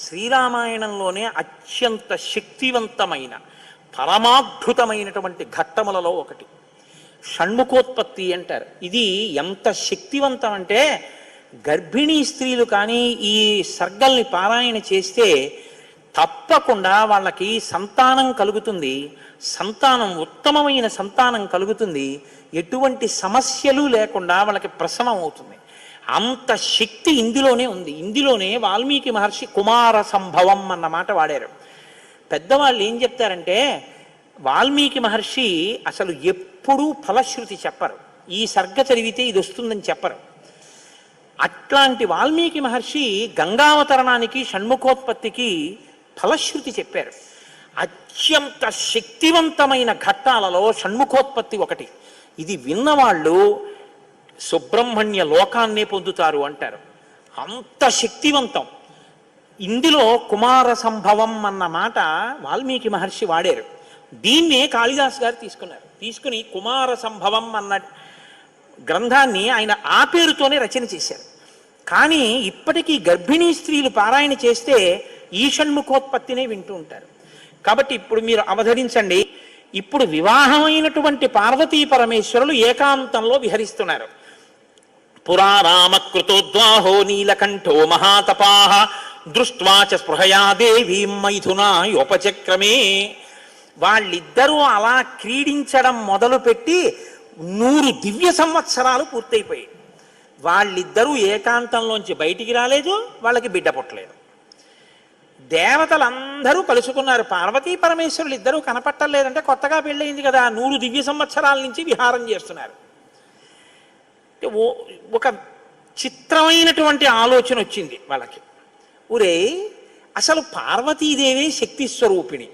శ్రీరామాయణంలోనే అత్యంత శక్తివంతమైన పరమాద్భుతమైనటువంటి ఘట్టములలో ఒకటి షణ్ముఖోత్పత్తి అంటారు. ఇది ఎంత శక్తివంతం అంటే గర్భిణీ స్త్రీలు కానీ ఈ సర్గల్ని పారాయణ చేస్తే తప్పకుండా వాళ్ళకి సంతానం కలుగుతుంది, సంతానం ఉత్తమమైన సంతానం కలుగుతుంది, ఎటువంటి సమస్యలు లేకుండా వాళ్ళకి ప్రసవం అవుతుంది. అంత శక్తి ఇందులోనే ఉంది. ఇందులోనే వాల్మీకి మహర్షి కుమార సంభవం అన్న మాట వాడారు. పెద్దవాళ్ళు ఏం చెప్తారంటే వాల్మీకి మహర్షి అసలు ఎప్పుడూ ఫలశ్రుతి చెప్పరు, ఈ సర్గ చదివితే ఇది వస్తుందని చెప్పరు. అట్లాంటి వాల్మీకి మహర్షి గంగావతరణానికి షణ్ముఖోత్పత్తికి ఫలశ్రుతి చెప్పారు. అత్యంత శక్తివంతమైన ఘట్టాలలో షణ్ముఖోత్పత్తి ఒకటి. ఇది విన్నవాళ్ళు సుబ్రహ్మణ్య లోకాన్నే పొందుతారు అంటారు. అంత శక్తివంతం. ఇందులో కుమార సంభవం అన్న మాట వాల్మీకి మహర్షి వాడారు. దీన్నే కాళిదాస్ గారు తీసుకుని కుమార సంభవం అన్న గ్రంథాన్ని ఆయన ఆ పేరుతోనే రచన చేశారు. కానీ ఇప్పటికీ గర్భిణీ స్త్రీలు పారాయణ చేస్తే ఈ షణ్ముఖోత్పత్తినే వింటూ ఉంటారు. కాబట్టి ఇప్పుడు మీరు అవధరించండి. ఇప్పుడు వివాహమైనటువంటి పార్వతీ పరమేశ్వరులు ఏకాంతంలో విహరిస్తున్నారు. పురారామకృతోద్వాహో నీలకంఠో మహాతపాః దృష్ట్వా చ స్పృహయా దేవీం మైథునాయోపచక్రమే. వాళ్ళిద్దరూ అలా క్రీడించడం మొదలుపెట్టి 100 దివ్య సంవత్సరాలు పూర్తయిపోయాయి. వాళ్ళిద్దరూ ఏకాంతంలోంచి బయటికి రాలేదు, వాళ్ళకి బిడ్డ పుట్టలేదు. దేవతలందరూ కలుసుకున్నారు. పార్వతీ పరమేశ్వరులు ఇద్దరూ కనపట్టలేదంటే కొత్తగా పెళ్ళయింది కదా, 100 దివ్య సంవత్సరాల నుంచి విహారం చేస్తున్నారు. ఒక చిత్రమైనటువంటి ఆలోచన వచ్చింది వాళ్ళకి. ఊరే అసలు పార్వతీదేవే శక్తి స్వరూపిణి,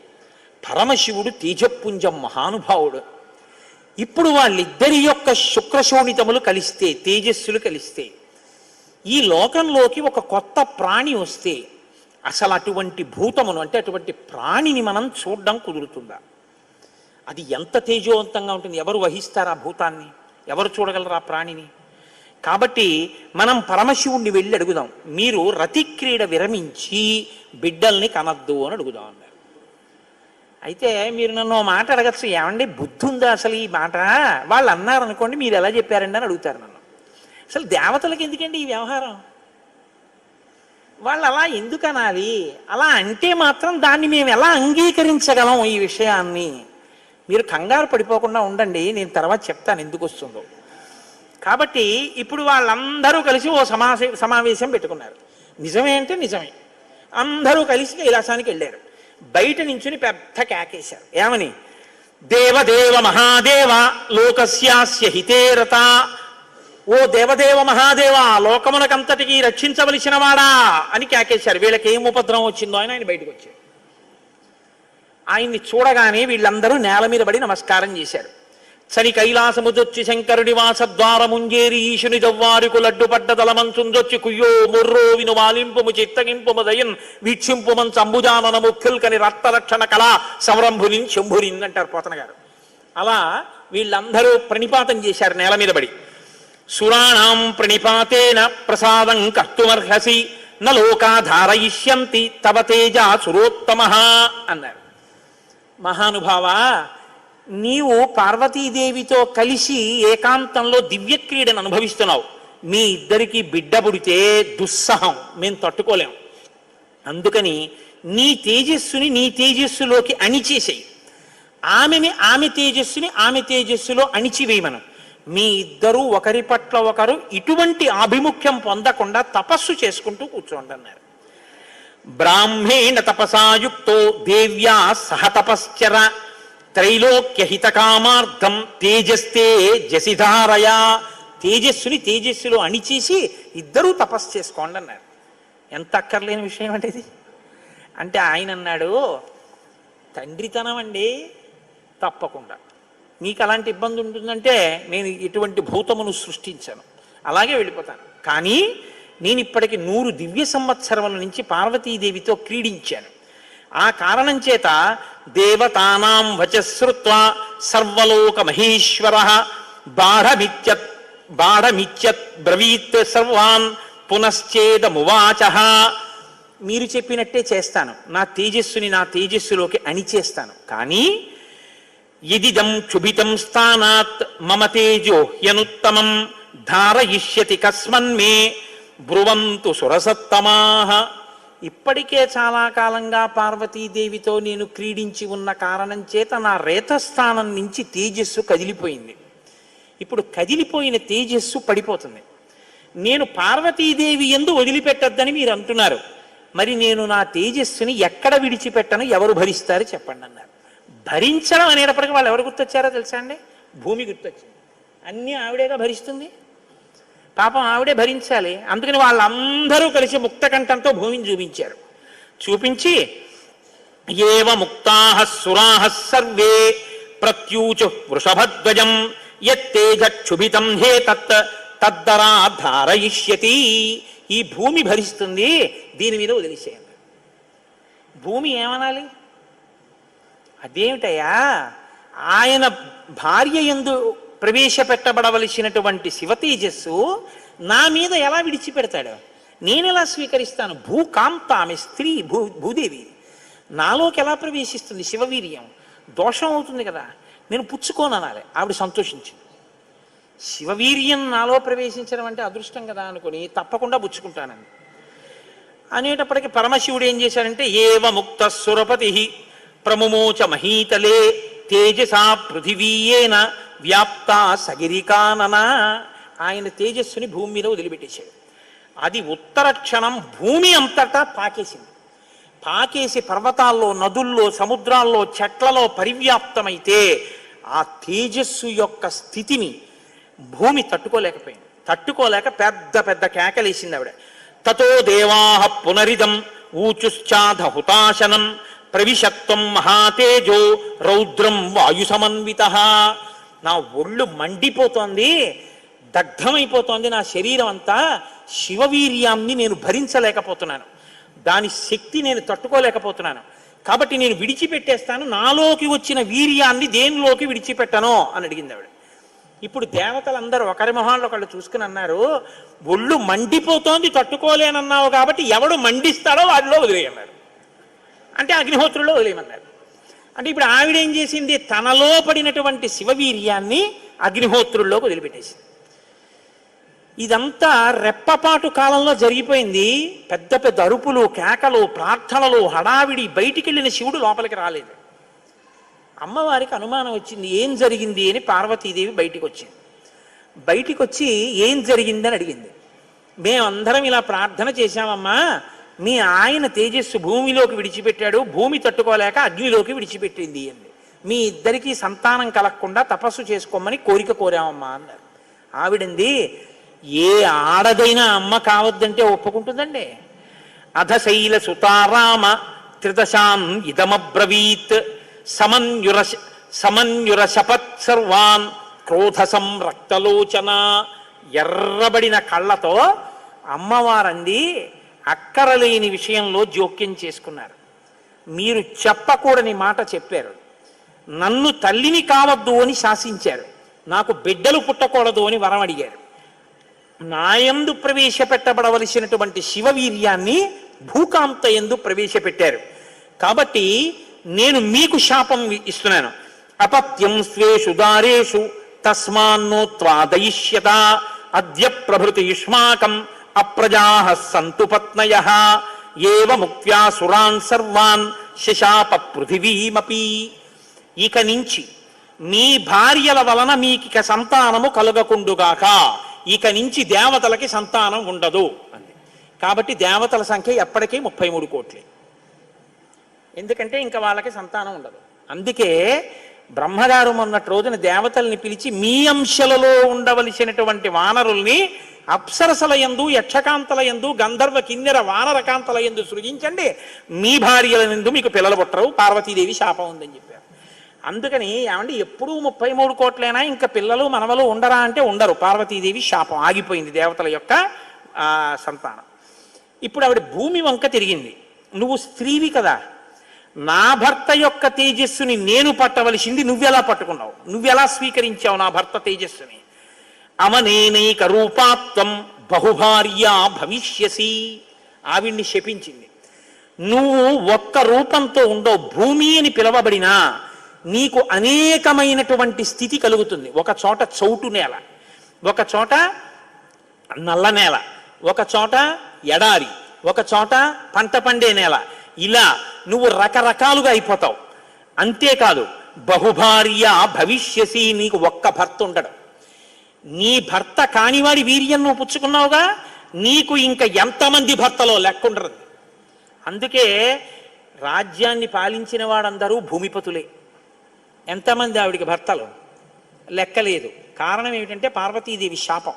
పరమశివుడు తేజపుంజం మహానుభావుడు. ఇప్పుడు వాళ్ళిద్దరి యొక్క శుక్రశోణితములు కలిస్తే, తేజస్సులు కలిస్తే, ఈ లోకంలోకి ఒక కొత్త ప్రాణి వస్తే అసలు అటువంటి భూతమును అంటే అటువంటి ప్రాణిని మనం చూడడం కుదురుతుందా? అది ఎంత తేజోవంతంగా ఉంటుంది? ఎవరు వహిస్తారు ఆ భూతాన్ని? ఎవరు చూడగలరు ఆ ప్రాణిని? కాబట్టి మనం పరమశివుణ్ణి వెళ్ళి అడుగుదాం, మీరు రతిక్రీడ విరమించి బిడ్డల్ని కనద్దు అని అడుగుదాం అన్నారు. అయితే మీరు నన్ను మాట అడగచ్చు, ఏమండి బుద్ధి ఉందా అసలు ఈ మాట? వాళ్ళు అన్నారు అనుకోండి, మీరు ఎలా చెప్పారండి అని అడుగుతారు నన్ను. అసలు దేవతలకు ఎందుకండి ఈ వ్యవహారం? వాళ్ళు అలా ఎందుకు అనాలి? అలా అంటే మాత్రం దాన్ని మేము ఎలా అంగీకరించగలం ఈ విషయాన్ని? మీరు కంగారు పడిపోకుండా ఉండండి, నేను తర్వాత చెప్తాను ఎందుకు వస్తుందో. కాబట్టి ఇప్పుడు వాళ్ళందరూ కలిసి ఓ సమావేశం పెట్టుకున్నారు. నిజమే అంటే నిజమే. అందరూ కలిసి కైలాసానికి వెళ్ళారు. బయట నించుని పెద్ద కేకేశారు. ఏమని? దేవదేవ మహాదేవ లోకస్యాస్య హితేరత. ఓ దేవదేవ మహాదేవ, లోకమునకంతటికి రక్షించవలసిన వాడా అని కేకేశారు. వీళ్ళకి ఏం ఉపద్రవం వచ్చిందో ఆయన బయటకు వచ్చారు. ఆయన్ని చూడగానే వీళ్ళందరూ నేల మీద పడి నమస్కారం చేశారు. చని కైలాసముదొచ్చి శంకరుడి వాసద్వారముంజేరి ఈశుని జవ్వారుకు లడ్డుపడ్డ దళమంచుందొచ్చి కుయ్యో ముర్రో విను వాలింపుము చిత్తగింపుము దయన్ వీక్షింపుమన్ సంభుజానన ముఖ్యుల్కని రక్తరక్షణ కళా సంరంభునిన్ శంభునిన్ అంటారు పోతన గారు. అలా వీళ్ళందరూ ప్రణిపాతం చేశారు నేల మీద పడి. సురాణం ప్రణిపాతేన ప్రసాదం కర్తుమర్హసి నలోకాధారయిష్యంతి తవ తేజ సురోత్తమః అన్నారు. మహానుభావా, నీవు పార్వతీదేవితో కలిసి ఏకాంతంలో దివ్యక్రీడను అనుభవిస్తున్నావు. మీ ఇద్దరికి బిడ్డ పుడితే దుస్సహం, మేము తట్టుకోలేం. అందుకని నీ తేజస్సుని నీ తేజస్సులోకి అణిచేసేయి, ఆమె తేజస్సుని ఆమె తేజస్సులో అణిచివేయమను. మీ ఇద్దరూ ఒకరి పట్ల ఒకరు ఇటువంటి ఆభిముఖ్యం పొందకుండా తపస్సు చేసుకుంటూ కూర్చోండి అన్నారు. బ్రాహ్మేణ తపసాయుక్తో దేవ్యా సహ తపశ్చర త్రైలోక్యహిత కామార్థం తేజస్తే జసిధారయా. తేజస్సుని తేజస్సులో అణిచేసి ఇద్దరూ తపస్సు చేసుకోండి అన్నారు. ఎంత అక్కర్లేని విషయం అంటే ఇది. అంటే ఆయన అన్నాడు, తండ్రితనం అండి, తప్పకుండా మీకు అలాంటి ఇబ్బంది ఉంటుందంటే నేను ఇటువంటి భూతమును సృష్టించాను, అలాగే వెళ్ళిపోతాను. కానీ నేను ఇప్పటికి 100 దివ్య సంవత్సరముల నుంచి పార్వతీదేవితో క్రీడించాను. ఆ కారణం చేత దేవతానాం వచశ్రుత్వా సర్వలోక మహేశ్వరః బాఢమిత్యత్ బ్రవీత్ సర్వాన్ పునశ్చేదమువాచః. మీరు చెప్పినట్టే చేస్తాను, నా తేజస్సుని నా తేజస్సులోకి అణిచేస్తాను. కానీ యదిదం క్షుభితం స్థానాత్ మమ తేజో హ్యనుత్తమం ధారయిష్యతి కస్మన్మే బ్రువంతు సురసత్తమాహ. ఇప్పటికే చాలా కాలంగా పార్వతీదేవితో నేను క్రీడించి ఉన్న కారణం చేత నా రేతస్థానం నుంచి తేజస్సు కదిలిపోయింది. ఇప్పుడు కదిలిపోయిన తేజస్సు పడిపోతుంది. నేను పార్వతీదేవి యందు వదిలిపెట్టద్దని మీరు అంటున్నారు. మరి నేను నా తేజస్సుని ఎక్కడ విడిచిపెట్టను, ఎవరు భరిస్తారు చెప్పండి అన్నారు. భరించడం అనేటప్పటికీ వాళ్ళు ఎవరు గుర్తొచ్చారో తెలుసా అండి? భూమి గుర్తొచ్చింది. అన్నీ ఆవిడేగా భరిస్తుంది, పాపం ఆవిడే భరించాలి. అందుకని వాళ్ళందరూ కలిసి ముక్తకంఠంతో భూమిని చూపించారు. చూపించి ఏవ ముక్తాః సురాః సర్వే ప్రత్యూచు వృషభధ్వజం యత్తేజక్షుభితం హే తత్ తద్దరా ధారయిష్యతి. ఈ భూమి భరిస్తుంది, దీని మీద వదిలేసేయండి. భూమి ఏమనాలి? అదేమిటయ్యా, ఆయన భార్య యందు ప్రవేశపెట్టబడవలసినటువంటి శివతేజస్సు నా మీద ఎలా విడిచిపెడతాడు? నేను ఎలా స్వీకరిస్తాను? భూకాంత, ఆమె స్త్రీ, భూదేవి నాలోకి ఎలా ప్రవేశిస్తుంది? శివవీర్యం దోషం అవుతుంది కదా, నేను పుచ్చుకోననాలి. ఆవిడ సంతోషించింది. శివవీర్యం నాలో ప్రవేశించడం అంటే అదృష్టం కదా అనుకుని తప్పకుండా పుచ్చుకుంటానండి అనేటప్పటికీ పరమశివుడు ఏం చేశాడంటే ఏవ ముక్త సురపతి ప్రముమోచ మహీతలే తేజసా పృథివీయేన వ్యాప్త సగిరికానన. ఆయన తేజస్సుని భూమి మీద వదిలిపెట్టేశాడు. అది ఉత్తర క్షణం భూమి అంతటా పాకేసింది. పాకేసి పర్వతాల్లో, నదుల్లో, సముద్రాల్లో, చెట్లలో పరివ్యాప్తమైతే ఆ తేజస్సు యొక్క స్థితిని భూమి తట్టుకోలేకపోయింది. తట్టుకోలేక పెద్ద పెద్ద కేకలేసింది ఆవిడ. తతో దేవాః పునరిదం ఊచుశ్చాధ హుతాశనం ప్రవిశత్వం మహాతేజో రౌద్రం వాయు సమన్వితః. నా ఒళ్ళు మండిపోతోంది, దగ్ధమైపోతోంది నా శరీరం అంతా. శివవీర్యాన్ని నేను భరించలేకపోతున్నాను, దాని శక్తి నేను తట్టుకోలేకపోతున్నాను. కాబట్టి నేను విడిచిపెట్టేస్తాను, నాలోకి వచ్చిన వీర్యాన్ని దేనిలోకి విడిచిపెట్టను అని అడిగింది ఆవిడ. ఇప్పుడు దేవతలందరూ ఒకరి మొహాల్లో ఒకళ్ళు చూసుకుని అన్నారు, ఒళ్ళు మండిపోతోంది తట్టుకోలేనన్నావు కాబట్టి ఎవడు మండిస్తాడో వాడిలో వదిలేయన్నారు. అంటే అగ్నిహోత్రుల్లో వదిలేయమన్నారు. అంటే ఇప్పుడు ఆవిడ ఏం చేసింది? తనలో పడినటువంటి శివవీర్యాన్ని అగ్నిహోత్రుల్లోకి వదిలిపెట్టేసింది. ఇదంతా రెప్పపాటు కాలంలో జరిగిపోయింది. పెద్ద పెద్ద అరుపులు, కేకలు, ప్రార్థనలు, హడావిడి. బయటికి వెళ్ళిన శివుడు లోపలికి రాలేదు. అమ్మవారికి అనుమానం వచ్చింది, ఏం జరిగింది అని. పార్వతీదేవి బయటికి వచ్చింది. బయటికి వచ్చి ఏం జరిగిందని అడిగింది. మేమందరం ఇలా ప్రార్థన చేశామమ్మా, మీ ఆయన తేజస్సు భూమిలోకి విడిచిపెట్టాడు, భూమి తట్టుకోలేక అగ్నిలోకి విడిచిపెట్టింది అంది. మీ ఇద్దరికీ సంతానం కలగకుండా తపస్సు చేసుకోమని కోరిక కోరామమ్మా అన్నారు. ఆవిడంది, ఏ ఆడదైనా అమ్మ కావద్దంటే ఒప్పుకుంటుందండి. అధశైల సుతారామ త్రిదశాన్ ఇదమబ్రవీత్ సమన్యుర శపత్ సర్వాన్ క్రోధ సంరక్తలోచన. ఎర్రబడిన కళ్ళతో అమ్మవారంది, అక్కరలేని విషయంలో జోక్యం చేసుకున్నారు. మీరు చెప్పకూడని మాట చెప్పారు. నన్ను తల్లిని కావద్దు అని శాసించారు. నాకు బిడ్డలు పుట్టకూడదు అని వరం అడిగారు. నాయందు ప్రవేశపెట్టబడవలసినటువంటి శివవీర్యాన్ని భూకాంత యందు ప్రవేశపెట్టారు. కాబట్టి నేను మీకు శాపం ఇస్తున్నాను. అపత్యం స్వేషు దారేషు తస్మాన్నోత్వాదయిష్యత అద్య ప్రభృతి యుష్మాకం అప్రజాః సంతు పత్నయః ఏవ ముక్త్యా సురాన్ సర్వాన్ శశాప పృథివీమపి. ఇక నుంచి మీ భార్యల వలన మీకిక సంతానము కలుగకుండుగాక. ఇక నుంచి దేవతలకి సంతానం ఉండదు అంది. కాబట్టి దేవతల సంఖ్య ఎప్పటికీ 33 కోట్లే. ఎందుకంటే ఇంకా వాళ్ళకి సంతానం ఉండదు. అందుకే బ్రహ్మగారు మొన్నటి రోజున దేవతల్ని పిలిచి, మీ అంశలలో ఉండవలసినటువంటి వానరుల్ని అప్సరసల యందు, యక్షకాంతల యందు, గంధర్వ కిన్నెర వానరకాంతల యందు సృజించండి, మీ భార్యల యందు మీకు పిల్లలు పుట్టరు, పార్వతీదేవి శాపం ఉందని చెప్పారు. అందుకని ఏమండి, ఎప్పుడూ 33 కోట్లైనా ఇంకా పిల్లలు మనవలు ఉండరా అంటే ఉండరు. పార్వతీదేవి శాపం ఆగిపోయింది, దేవతల యొక్క సంతానం. ఇప్పుడు ఆవిడ భూమి వంక తిరిగింది. నువ్వు స్త్రీవి కదా, నా భర్త యొక్క తేజస్సుని నేను పట్టవలసింది నువ్వెలా పట్టుకున్నావు? నువ్వెలా స్వీకరించావు నా భర్త తేజస్సుని? అవనేనైక రూపాత్వం బహుభార్యా భవిష్యసి. ఆవిడ్ని శపించింది. నువ్వు ఒక్క రూపంతో ఉండవు. భూమి అని పిలవబడినా నీకు అనేకమైనటువంటి స్థితి కలుగుతుంది. ఒక చోట చౌటు నేల, ఒక చోట నల్ల నేల, ఒక చోట ఎడారి, ఒక చోట పంట పండే నేల. ఇలా నువ్వు రకరకాలుగా అయిపోతావు. అంతేకాదు బహుభార్య భవిష్యసి, నీకు ఒక్క భర్త ఉండడు. నీ భర్త కానివాడి వీర్యం నువ్వు పుచ్చుకున్నావుగా, నీకు ఇంకా ఎంతమంది భర్తలో లెక్కుండరు. అందుకే రాజ్యాన్ని పాలించిన వాడందరూ భూమిపతులే. ఎంతమంది ఆవిడికి భర్తలు లెక్కలేదు. కారణం ఏమిటంటే పార్వతీదేవి శాపం.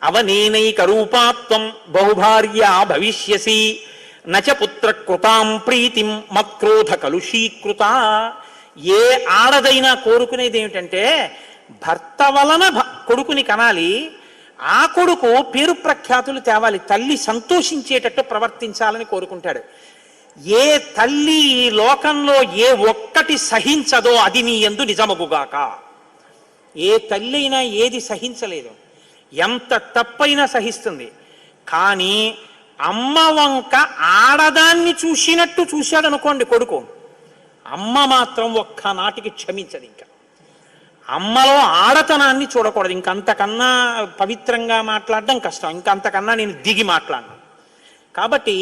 అవనేనైక రూపాత్వం బహుభార్య భవిష్యసి నచ పుత్ర కృతాం ప్రీతిం మత్క్రోధ కలుషీకృత. ఏ ఆడదైనా కోరుకునేది ఏమిటంటే భర్త వలన కొడుకుని కనాలి, ఆ కొడుకు పేరు ప్రఖ్యాతులు తేవాలి, తల్లి సంతోషించేటట్టు ప్రవర్తించాలని కోరుకుంటాడు. ఏ తల్లి ఈ లోకంలో ఏ ఒక్కటి సహించదో అది నీ యందు నిజమగుగాక. ఏ తల్లి అయినా ఏది సహించలేదు, ఎంత తప్పైనా సహిస్తుంది. కానీ అమ్మ వంక ఆడదాన్ని చూసినట్టు చూశాడు అనుకోండి కొడుకు, అమ్మ మాత్రం ఒక్కనాటికి క్షమించదు. ఇంకా అమ్మలో ఆడతనాన్ని చూడకూడదు. ఇంకంతకన్నా పవిత్రంగా మాట్లాడడం కష్టం, ఇంకంతకన్నా నేను దిగి మాట్లాడను. కాబట్టి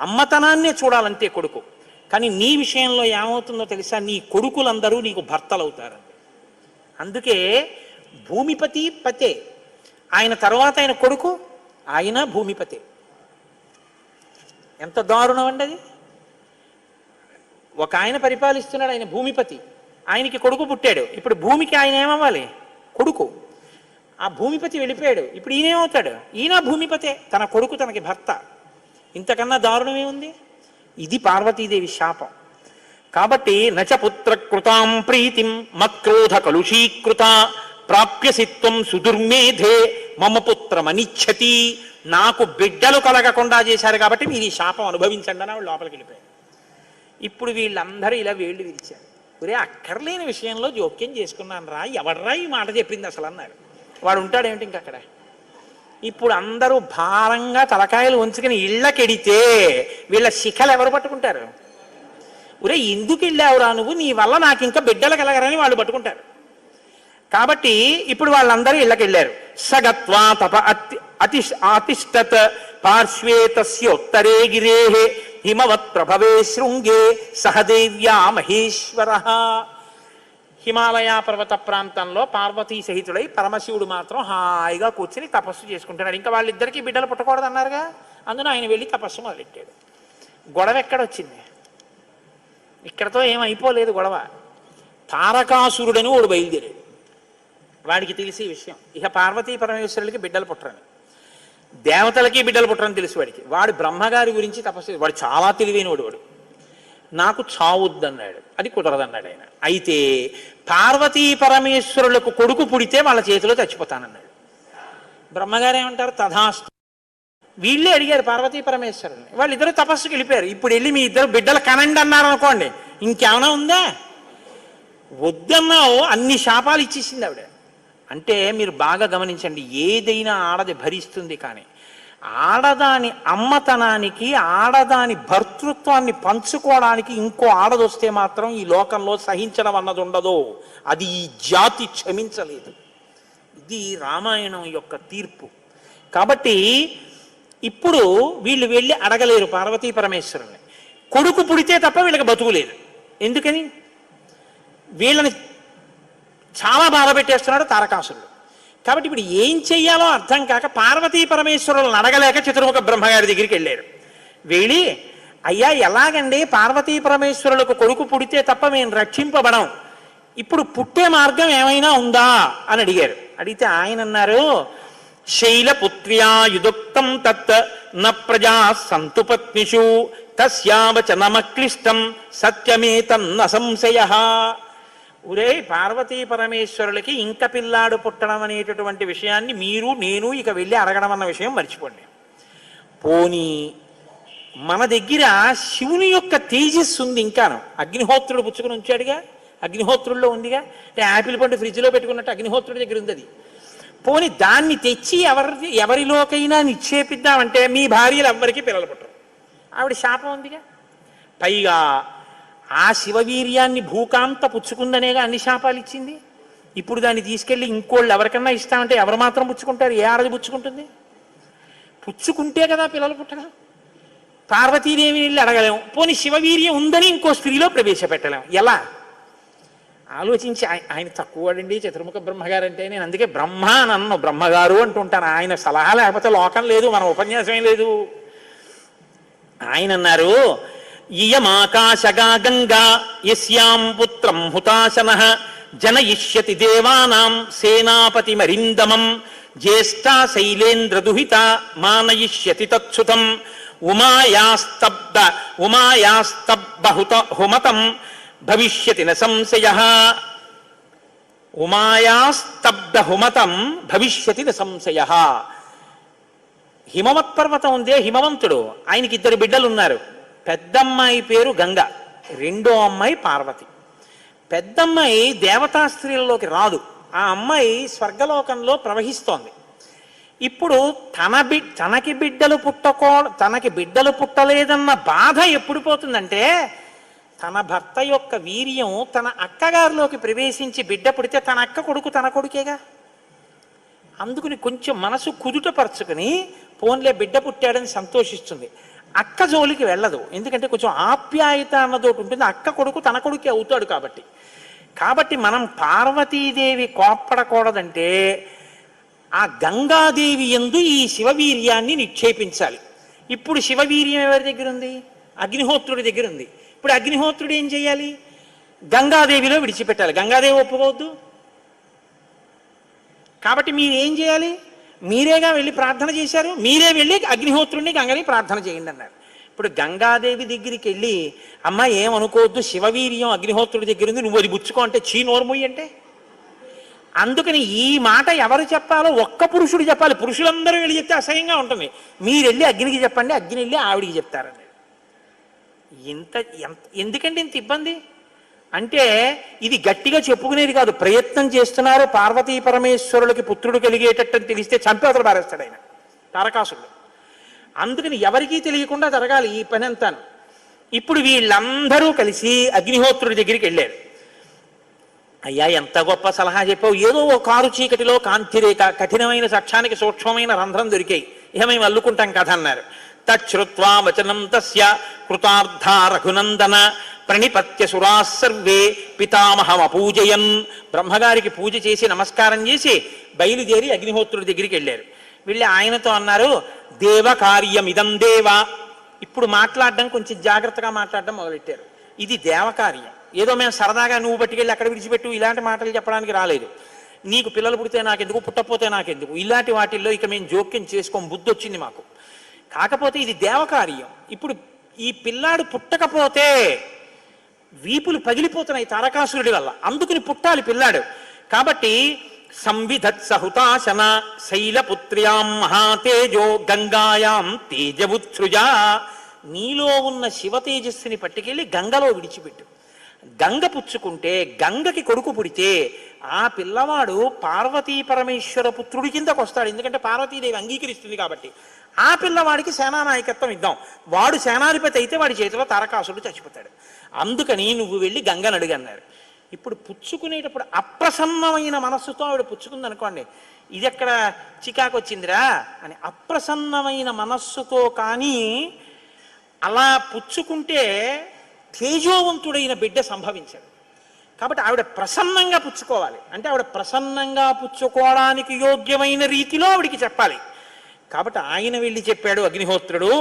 అమ్మతనాన్నే చూడాలంతే కొడుకు. కానీ నీ విషయంలో ఏమవుతుందో తెలుసా, నీ కొడుకులందరూ నీకు భర్తలు అవుతారు. అందుకే భూమిపతి పతే, ఆయన తర్వాత ఆయన కొడుకు, ఆయన భూమిపతే. ఎంత దారుణం అండి అది. ఒక ఆయన పరిపాలిస్తున్నాడు, ఆయన భూమిపతి, ఆయనకి కొడుకు పుట్టాడు. ఇప్పుడు భూమికి ఆయన ఏమవ్వాలి? కొడుకు. ఆ భూమిపతి వెళ్ళిపోయాడు, ఇప్పుడు ఈయనేమవుతాడు? ఈయన భూమిపతే, తన కొడుకు తనకి భర్త. ఇంతకన్నా దారుణమే ఉంది? ఇది పార్వతీదేవి శాపం. కాబట్టి నచ పుత్ర కృతాం ప్రీతిం మత్క్రోధ కలుషీకృత ప్రాప్యసిత్వం సుదుర్మేధే మమ పుత్రమనిచ్చతి. నాకు బిడ్డలు కలగకుండా చేశారు కాబట్టి మీరు ఈ శాపం అనుభవించండి అని లోపలికి వెళ్ళిపోయారు. ఇప్పుడు వీళ్ళందరూ ఇలా వేళ్ళు విరిచారు. ఒరే అక్కర్లేని విషయంలో జోక్యం చేసుకున్నాను రా, ఎవడ్రా ఈ మాట చెప్పింది అసలు అన్నారు. వాడు ఉంటాడేమిటి ఇంక అక్కడ. ఇప్పుడు అందరూ భారంగా తలకాయలు ఉంచుకుని ఇళ్ళకెడితే వీళ్ళ శిఖలు ఎవరు పట్టుకుంటారు? ఒరే ఎందుకు వెళ్ళావురా నువ్వు, నీ వల్ల నాకు ఇంకా బిడ్డలు కలగరని వాళ్ళు పట్టుకుంటారు. కాబట్టి ఇప్పుడు వాళ్ళందరూ ఇళ్ళకెళ్ళారు. సగత్వా తప అతిష్టత్ పార్శ్వే తస్యోత్తరే గిరే హిమవత్ ప్రభవే శృంగే సహదేవ్యా మహేశ్వర. హిమాలయ పర్వత ప్రాంతంలో పార్వతీ సహితుడై పరమశివుడు మాత్రం హాయిగా కూర్చుని తపస్సు చేసుకుంటున్నాడు. ఇంకా వాళ్ళిద్దరికీ బిడ్డలు పుట్టకూడదు అన్నారుగా, అందున ఆయన వెళ్ళి తపస్సు మొదలెట్టాడు. గొడవ ఎక్కడొచ్చింది? ఇక్కడతో ఏమైపోలేదు గొడవ. తారకాసురుడని వాడు బయలుదేరాడు. వాడికి తెలిసి విషయం, ఇక పార్వతీ పరమేశ్వరులకి బిడ్డలు పుట్టరని, దేవతలకి బిడ్డలు పుట్టరని తెలుసు వాడికి. వాడు బ్రహ్మగారి గురించి తపస్సు, వాడు చాలా తెలివైనవాడు. వాడు నాకు చావుద్దన్నాడు, అది కుదరదన్నాడు ఆయన. అయితే పార్వతీ పరమేశ్వరులకు కొడుకు పుడితే వాళ్ళ చేతిలో చచ్చిపోతానన్నాడు. బ్రహ్మగారు ఏమంటారు? తథాస్తు. వీళ్ళే అడిగారు పార్వతీ పరమేశ్వరుని, వాళ్ళిద్దరూ తపస్సుకి వెళ్ళిపోయారు. ఇప్పుడు వెళ్ళి మీ ఇద్దరు బిడ్డలు కనండి అన్నారు అనుకోండి, ఇంకేమైనా ఉందా? వద్దన్నావు, అన్ని శాపాలు ఇచ్చేసింది ఆవిడ. అంటే మీరు బాగా గమనించండి, ఏదైనా ఆడది భరిస్తుంది, కానీ ఆడదాని అమ్మతనానికి, ఆడదాని భర్తృత్వాన్ని పంచుకోవడానికి ఇంకో ఆడదొస్తే మాత్రం ఈ లోకంలో సహించడం అన్నది ఉండదు. అది ఈ జాతి క్షమించలేదు. ఇది రామాయణం యొక్క తీర్పు. కాబట్టి ఇప్పుడు వీళ్ళు వెళ్ళి అడగలేరు పార్వతీ పరమేశ్వరుని. కొడుకు పుడితే తప్ప వీళ్ళకి బతుకులేదు. ఎందుకని? వీళ్ళని చాలా బాధ పెట్టేస్తున్నాడు తారకాసురుడు. కాబట్టి ఇప్పుడు ఏం చెయ్యాలో అర్థం కాక పార్వతీ పరమేశ్వరులను అడగలేక చతుర్ముఖ బ్రహ్మగారి దగ్గరికి వెళ్ళారు. వెళ్ళి, అయ్యా ఎలాగండి పార్వతీ పరమేశ్వరులకు కొడుకు పుడితే తప్ప మేము రక్షింపబడం, ఇప్పుడు పుట్టే మార్గం ఏమైనా ఉందా అని అడిగారు. అడిగితే ఆయన అన్నారు, శైలపుత్ర్యా యుదుక్తం తత్ న ప్రజా సంతు పత్నిషు తస్యావచనమక్లిష్టం సత్యమేతన్న సంశయ. ఒరే పార్వతీ పరమేశ్వరులకి ఇంక పిల్లాడు పుట్టడం అనేటటువంటి విషయాన్ని మీరు నేను ఇక వెళ్ళి అడగడం అన్న విషయం మర్చిపోండి. పోనీ మన దగ్గర శివుని యొక్క తేజస్సు ఉంది ఇంకాను. అగ్నిహోత్రుడు పుచ్చుకుని ఉంచాడుగా, అగ్నిహోత్రుల్లో ఉందిగా. అంటే యాపిల్ పండు ఫ్రిడ్జ్లో పెట్టుకున్నట్టు అగ్నిహోత్రుడి దగ్గర ఉంది అది. పోని దాన్ని తెచ్చి ఎవరిలోకైనా నిక్షేపిద్దామంటే మీ భార్యలు ఎవ్వరికీ పిల్లలు పుట్టరు. ఆవిడ శాపం ఉందిగా. పైగా ఆ శివవీర్యాన్ని భూకాంత పుచ్చుకుందనేగా అన్ని శాపాలు ఇచ్చింది. ఇప్పుడు దాన్ని తీసుకెళ్ళి ఇంకోళ్ళు ఎవరికన్నా ఇస్తామంటే ఎవరు మాత్రం పుచ్చుకుంటారు? ఏ ఆడది పుచ్చుకుంటుంది? పుచ్చుకుంటే కదా పిల్లలు పుట్టడం. పార్వతీదేవిని వెళ్ళి అడగలేము, పోనీ శివవీర్యం ఉందని ఇంకో స్త్రీలో ప్రవేశపెట్టలేము. ఎలా ఆలోచించి ఆయన తక్కువడండి చతుర్ముఖ బ్రహ్మగారు అంటే. నేను అందుకే బ్రహ్మ నన్ను బ్రహ్మగారు అంటుంటాను. ఆయన సలహా లేకపోతే లోకం లేదు, మన ఉపన్యాసమే లేదు. ఆయన అన్నారు, ఇయమాకాశగా గంగా యస్యాం పుత్రం హుతాశన జనయిష్యతి దేవానాం సేనాపతి మరిందమం జ్యేష్ఠా శైలేంద్ర దుహిత మానయిష్యతి తత్సుతం ఉమాయాస్తబ్ద హుమతం భవిష్యతి న సంశయః. ఉమాయాస్తబ్ద హుమతం భవిష్యతి న సంశయః. హిమవత్ పర్వతం ఉందే, హిమవంతుడు, ఆయనకి 2 బిడ్డలు ఉన్నారు. పెద్దమ్మాయి పేరు గంగ, రెండో అమ్మాయి పార్వతి. పెద్దమ్మాయి దేవతా స్త్రీలలోకి రాదు, ఆ అమ్మాయి స్వర్గలోకంలో ప్రవహిస్తోంది. ఇప్పుడు తనకి బిడ్డలు పుట్టలేదన్న బాధ ఎప్పుడు పోతుందంటే, తన భర్త యొక్క వీర్యం తన అక్కగారిలోకి ప్రవేశించి బిడ్డ పుడితే తన అక్క కొడుకు తన కొడుకేగా. అందుకుని కొంచెం మనసు కుదుటపరుచుకుని పోన్లే బిడ్డ పుట్టాడని సంతోషిస్తుంది. అక్క జోలికి వెళ్ళదు, ఎందుకంటే కొంచెం ఆప్యాయత అన్నదోటి ఉంటుంది. అక్క కొడుకు తన కొడుకే అవుతాడు కాబట్టి మనం పార్వతీదేవి కోప్పడకూడదంటే ఆ గంగాదేవి యందు ఈ శివవీర్యాన్ని నిక్షేపించాలి. ఇప్పుడు శివవీర్యం ఎవరి దగ్గర ఉంది? అగ్నిహోత్రుడి దగ్గర ఉంది. ఇప్పుడు అగ్నిహోత్రుడు ఏం చేయాలి? గంగాదేవిలో విడిచిపెట్టాలి. గంగాదేవి ఒప్పుకోవద్దు. కాబట్టి మీరు ఏం చేయాలి? మీరేగా వెళ్ళి ప్రార్థన చేశారు, మీరే వెళ్ళి అగ్నిహోత్రుడిని గంగని ప్రార్థన చేయండి అన్నారు. ఇప్పుడు గంగాదేవి దగ్గరికి వెళ్ళి, అమ్మ ఏమనుకోవద్దు, శివవీర్యం అగ్నిహోత్రుడి దగ్గర ఉంది, నువ్వు అది బుచ్చుకో అంటే చీ నోర్మొయ్యి అంటే. అందుకని ఈ మాట ఎవరు చెప్పాలో ఒక్క పురుషుడు చెప్పాలి. పురుషులందరూ వెళ్ళి చెప్తే అసహ్యంగా ఉంటుంది. మీరు వెళ్ళి అగ్నికి చెప్పండి, అగ్ని వెళ్ళి ఆవిడికి చెప్తారండి. ఎందుకంటే ఇంత ఇబ్బంది అంటే, ఇది గట్టిగా చెప్పుకునేది కాదు, ప్రయత్నం చేస్తున్నారు. పార్వతీ పరమేశ్వరులకి పుత్రుడు కలిగేటట్టు తెలిస్తే చంపేతలు పారేస్తాడు ఆయన తారకాసుడు. అందుకని ఎవరికీ తెలియకుండా జరగాలి ఈ పని అంతా. ఇప్పుడు వీళ్ళందరూ కలిసి అగ్నిహోత్రుడి దగ్గరికి వెళ్ళారు. అయ్యా ఎంత గొప్ప సలహా చెప్పావు, ఏదో ఓ కారు చీకటిలో కాంతిరేఖ, కఠినమైన సాక్ష్యానికి సూక్ష్మమైన రంధ్రం దొరికాయి, ఇక మేము అల్లుకుంటాం కథ అన్నారు. తచ్చుత్వా వచనం తస్య కృతార్థ రఘునందన ప్రణిపత్య సురాः సర్వే పితామహం అపూజయన్. బ్రహ్మగారికి పూజ చేసి నమస్కారం చేసి బయలుదేరి అగ్నిహోత్రుడి దగ్గరికి వెళ్ళారు. వెళ్ళి ఆయనతో అన్నారు, దేవ కార్యమిదం దేవ. ఇప్పుడు మాట్లాడడం కొంచెం జాగ్రత్తగా మాట్లాడడం మొదలెట్టారు. ఇది దేవకార్యం, ఏదో మేము సరదాగా నువ్వు పట్టుకెళ్ళి అక్కడ విడిచిపెట్టు ఇలాంటి మాటలు చెప్పడానికి రాలేదు. నీకు పిల్లలు పుడితే నాకెందుకు, పుట్టకపోతే నాకెందుకు, ఇలాంటి వాటిల్లో ఇక మేము జోక్యం చేసుకోం, బుద్ధి వచ్చింది మాకు. కాకపోతే ఇది దేవకార్యం. ఇప్పుడు ఈ పిల్లాడు పుట్టకపోతే వీపులు పగిలిపోతున్నాయి తారకాసురుడి వల్ల, అందుకుని పుట్టాలి పిల్లాడు. కాబట్టి సంవిధత్ సహుతాశన శైలపుత్ర్యాం మహాతేజో గంగాయాం తేజవుత్సృజ. నీలో ఉన్న శివ తేజస్సుని పట్టుకెళ్ళి గంగలో విడిచిపెట్టు. గంగ పుచ్చుకుంటే, గంగకి కొడుకు పుడితే ఆ పిల్లవాడు పార్వతీ పరమేశ్వర పుత్రుడి కిందకు వస్తాడు. ఎందుకంటే పార్వతీదేవి అంగీకరిస్తుంది కాబట్టి. ఆ పిల్లవాడికి సేనానాయకత్వం ఇద్దాం, వాడు సేనాధిపతి అయితే వాడి చేతిలో తారకాసురుడు చచ్చిపోతాడు. అందుకని నువ్వు వెళ్ళి గంగను అడుగన్నారు. ఇప్పుడు పుచ్చుకునేటప్పుడు అప్రసన్నమైన మనస్సుతో ఆవిడ పుచ్చుకుంది అనుకోండి, ఇది ఎక్కడ చికాకు వచ్చిందిరా అని. అప్రసన్నమైన మనస్సుతో కానీ అలా పుచ్చుకుంటే తేజోవంతుడైన బిడ్డ సంభవించాడు. కాబట్టి ఆవిడ ప్రసన్నంగా పుచ్చుకోవాలి. అంటే ఆవిడ ప్రసన్నంగా పుచ్చుకోవడానికి యోగ్యమైన రీతిలో ఆవిడికి చెప్పాలి. కాబట్టి ఆయన వెళ్ళి చెప్పాడు అగ్నిహోత్రుడు,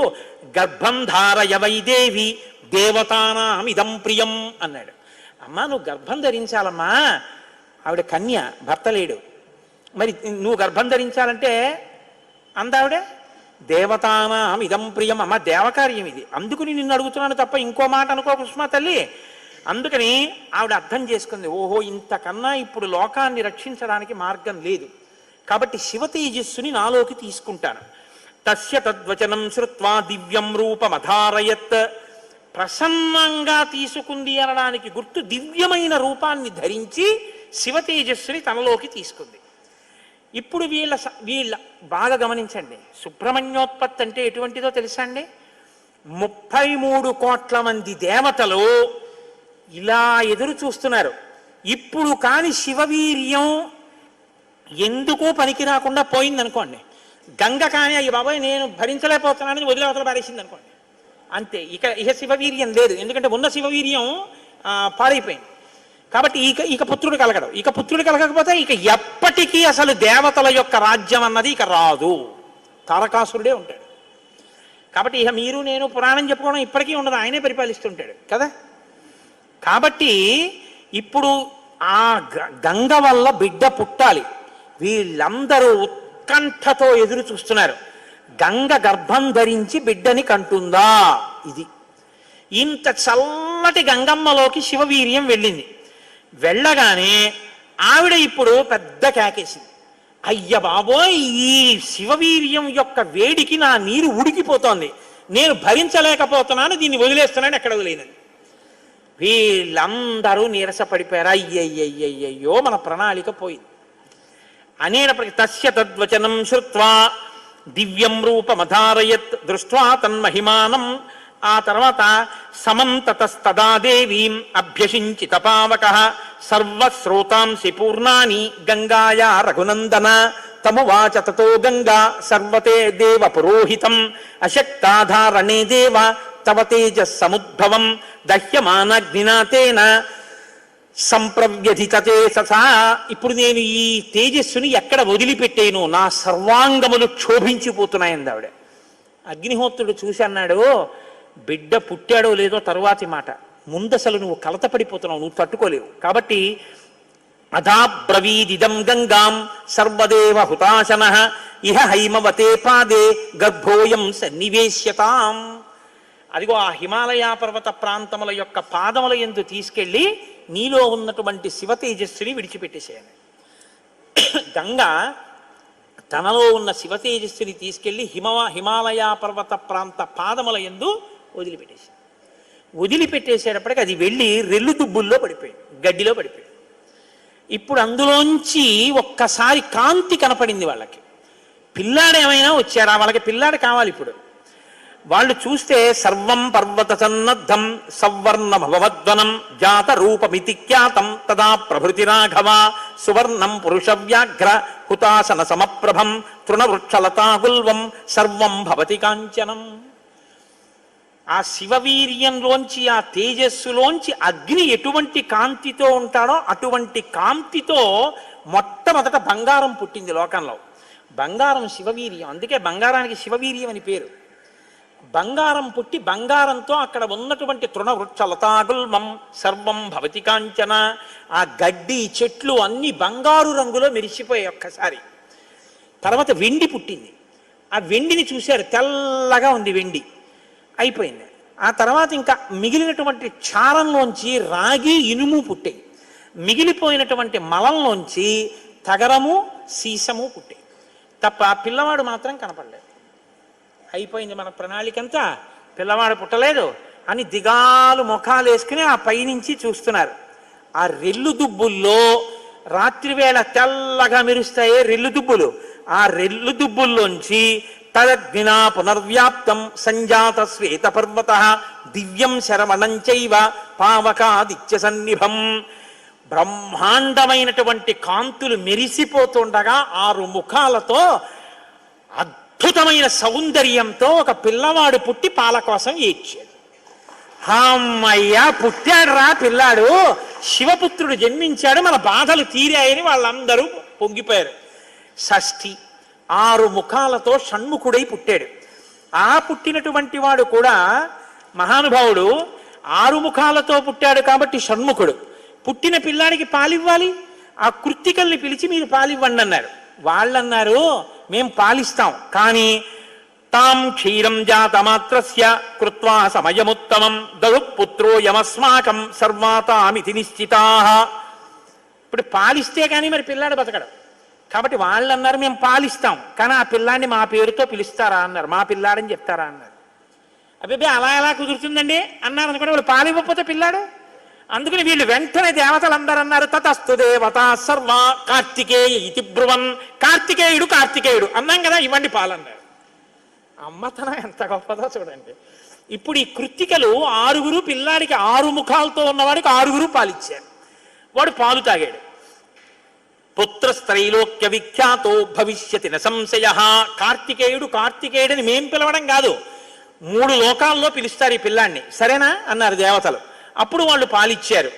గర్భం ధారయ వైదేవి దేవతానాం ఇదం ప్రియం అన్నాడు. అమ్మా నువ్వు గర్భం ధరించాలమ్మా, ఆవిడ కన్య, భర్త లేడు, మరి నువ్వు గర్భం ధరించాలంటే అందావిడే దేవతానాం ఇదం ప్రియం. అమ్మ దేవకార్యం ఇది, అందుకుని నిన్ను అడుగుతున్నాను తప్ప ఇంకో మాట అనుకో కుష్మా తల్లి. అందుకని ఆవిడ అర్థం చేసుకుంది, ఓహో ఇంతకన్నా ఇప్పుడు లోకాన్ని రక్షించడానికి మార్గం లేదు, కాబట్టి శివ తేజస్సుని నాలోకి తీసుకుంటాను. తస్య తద్వచనం శ్రుత్వా దివ్యం రూపమధారయత్. ప్రసన్నంగా తీసుకుంది అనడానికి గుర్తు దివ్యమైన రూపాన్ని ధరించి శివ తేజస్సుని తనలోకి తీసుకుంది. ఇప్పుడు వీళ్ళ బాగా గమనించండి, సుబ్రహ్మణ్యోత్పత్తి అంటే ఎటువంటిదో తెలుసా అండి? 33 కోట్ల మంది దేవతలు ఇలా ఎదురు చూస్తున్నారు. ఇప్పుడు కాని శివవీర్యం ఎందుకో పనికి రాకుండా పోయిందనుకోండి, గంగ కానీ అయ్యి బాబాయ్ నేను భరించలేకపోతున్నానని వదిలేవతలు పారేసింది అనుకోండి, అంతే. ఇక శివవీర్యం లేదు, ఎందుకంటే ఉన్న శివవీర్యం పాడైపోయింది. కాబట్టి ఇక పుత్రుడు కలగడం. ఇక పుత్రుడు కలగకపోతే ఇక ఎప్పటికీ అసలు దేవతల యొక్క రాజ్యం అన్నది ఇక రాదు, తారకాసురుడే ఉంటాడు. కాబట్టి ఇక మీరు నేను పురాణం చెప్పుకోవడం ఇప్పటికీ ఉండదు, ఆయనే పరిపాలిస్తుంటాడు కదా. కాబట్టి ఇప్పుడు ఆ గంగ వల్ల బిడ్డ పుట్టాలి. వీళ్ళందరూ ఉత్కంఠతో ఎదురు చూస్తున్నారు. గంగ గర్భం ధరించి బిడ్డని కంటుందా? ఇది ఇంత చల్లటి గంగమ్మలోకి శివవీర్యం వెళ్ళింది. వెళ్ళగానే ఆవిడ ఇప్పుడు పెద్ద కేకేసింది, అయ్య బాబోయ్ ఈ శివవీర్యం యొక్క వేడికి నా నీరు ఉడికిపోతోంది, నేను భరించలేకపోతున్నాను, దీన్ని వదిలేస్తున్నాను. ఎక్కడ వదిలేనది. వీళ్ళందరూ నీరసపడిపోయారు. అయ్యయ్యయ్యయ్యో మన ప్రణాళిక పోయింది అనేటప్పటికి తస్య తద్వచనం శ్రుత్వా దివ్యం రూపమధారయత్ దృష్ట్వా తన్మహిమానం. ఆ తర్వాత సమంతతస్తదా దేవీం అభ్యసించిత పావకః సర్వశ్రోతాంసి పూర్ణాని గంగాయా రఘునందన తమువాచ తతో గంగా సర్వతే దేవ పురోహితం అశక్తాధారణే దేవ తవ తేజస్ సముద్భవం దహ్యమానగ్నినాతేన సంప్రవ్యధితతే ససా. ఇప్పుడు నేను ఈ తేజస్సుని ఎక్కడ వదిలిపెట్టేను, నా సర్వాంగములు క్షోభించిపోతున్నాయంది ఆవిడ. అగ్నిహోత్రుడు చూసి అన్నాడు, బిడ్డ పుట్టాడో లేదో తరువాతి మాట, ముందసలు నువ్వు కలతపడిపోతున్నావు, నువ్వు తట్టుకోలేవు. కాబట్టి అధాబ్రవీదిదం గంగాం సర్వదేవ హుతాశనః ఇహ హైమవతే పాదే గర్భోయం సన్నివేశ్యతాం. అదిగో ఆ హిమాలయ పర్వత ప్రాంతముల యొక్క పాదముల యందు తీసుకెళ్ళి నీలో ఉన్నటువంటి శివ తేజస్సుని విడిచిపెట్టేసేయాలి. గంగ తనలో ఉన్న శివ తేజస్సుని తీసుకెళ్ళి హిమాలయ పర్వత ప్రాంత పాదముల యందు వదిలిపెట్టేసేటప్పటికి అది వెళ్ళి రెల్లు దుబ్బుల్లో పడిపోయింది, గడ్డిలో పడిపోయింది. ఇప్పుడు అందులోంచి ఒక్కసారి కాంతి కనపడింది వాళ్ళకి. పిల్లాడు ఏమైనా వచ్చారా? వాళ్ళకి పిల్లాడు కావాలి. ఇప్పుడు వాళ్ళు చూస్తే సర్వం పర్వత సన్నద్ధం సవర్ణ భగవద్వనం జాత రూపమితి ఖ్యాతం తదా ప్రభృతి రాఘవ సువర్ణం పురుష వ్యాఘ్ర హుతాసన సమప్రభం తృణవృక్షలతాగుల్వం సర్వం భవతి కాంచనం. ఆ శివవీర్యంలోంచి ఆ తేజస్సులోంచి అగ్ని ఎటువంటి కాంతితో ఉంటాడో అటువంటి కాంతితో మొట్టమొదట బంగారం పుట్టింది లోకంలో. బంగారం శివవీర్యం, అందుకే బంగారానికి శివవీర్యం అని పేరు. బంగారం పుట్టి బంగారంతో అక్కడ ఉన్నటువంటి తృణవృక్ష లతాగుల్మం సర్వం భవతి కాంచన, ఆ గడ్డి చెట్లు అన్ని బంగారు రంగులో మెరిసిపోయాయి ఒక్కసారి. తర్వాత వెండి పుట్టింది. ఆ వెండిని చూశారు, తెల్లగా ఉంది వెండి, అయిపోయింది. ఆ తర్వాత ఇంకా మిగిలినటువంటి చారంలోంచి రాగి ఇనుము పుట్టాయి. మిగిలిపోయినటువంటి మలంలోంచి తగరము సీసము పుట్టాయి. తప్ప పిల్లవాడు మాత్రం కనపడలేదు. అయిపోయింది మన ప్రణాళికంతా, పిల్లవాడు పుట్టలేదు అని దిగాలు ముఖాలు వేసుకుని ఆ పైనుంచి చూస్తున్నారు. ఆ రెల్లు దుబ్బుల్లో రాత్రివేళ తెల్లగా మెరుస్తాయే రెల్లు దుబ్బులు, ఆ రెల్లు దుబ్బుల్లోంచి తదగ్నినా పునర్వ్యాప్తం సంజాత శ్వేత పర్వత దివ్యం శరవణం చైవ పావకాదిత్య సన్నిభం. బ్రహ్మాండమైనటువంటి కాంతులు మెరిసిపోతుండగా 6 ముఖాలతో అద్భుతమైన సౌందర్యంతో ఒక పిల్లవాడు పుట్టి పాల కోసం ఏడ్చాడు. అమ్మయ్యా పుట్టాడు రా పిల్లాడు, శివపుత్రుడు జన్మించాడు, మన బాధలు తీరాయని వాళ్ళందరూ పొంగిపోయారు. షష్ఠి 6 ముఖాలతో షణ్ముఖుడై పుట్టాడు. ఆ పుట్టినటువంటి వాడు కూడా మహానుభావుడు 6 ముఖాలతో పుట్టాడు కాబట్టి షణ్ముఖుడు. పుట్టిన పిల్లాడికి పాలివ్వాలి, ఆ కృత్తికల్ని పిలిచి మీరు పాలివ్వండి అన్నారు. వాళ్ళన్నారు మేం పాలిస్తాం, కానీ తాం క్షీరం జాతమాత్రస్య కృత్వా సమయముత్తమం దదుఃపుత్రో యమస్మాకం సర్వాతామితి నిశ్చితాః. ఇప్పుడు పాలిస్తే కానీ మరి పిల్లాడు బతకడు. కాబట్టి వాళ్ళు అన్నారు మేము పాలిస్తాం, కానీ ఆ పిల్లాడిని మా పేరుతో పిలుస్తారా అన్నారు, మా పిల్లాడని చెప్తారా అన్నారు. అబ్బాయి అలా ఎలా కుదురుతుందండి అన్నారు అనుకోండి. వాళ్ళు పాలివ్వకపోతే పిల్లాడు. అందుకని వీళ్ళు వెంటనే దేవతలందరూ అన్నారు తతస్తు దేవత సర్వ కార్తికేయ ఇతి బ్రువన్. కార్తికేయుడు అన్నాం కదా, ఇవ్వండి పాలన్నారు. అమ్మతనం ఎంత గొప్పదో చూడండి. ఇప్పుడు ఈ కృత్తికలు 6 పిల్లాడికి 6 ముఖాలతో ఉన్నవాడికి 6 పాలిచ్చారు. వాడు పాలు తాగాడు. పుత్రస్త్రైలోక్య విఖ్యాతో భవిష్యతి న సంశయ. కార్తికేయుడని మేం పిలవడం కాదు, 3 లోకాల్లో పిలుస్తారు ఈ పిల్లాన్ని, సరేనా అన్నారు దేవతలు. అప్పుడు వాళ్ళు పాలిచ్చారు.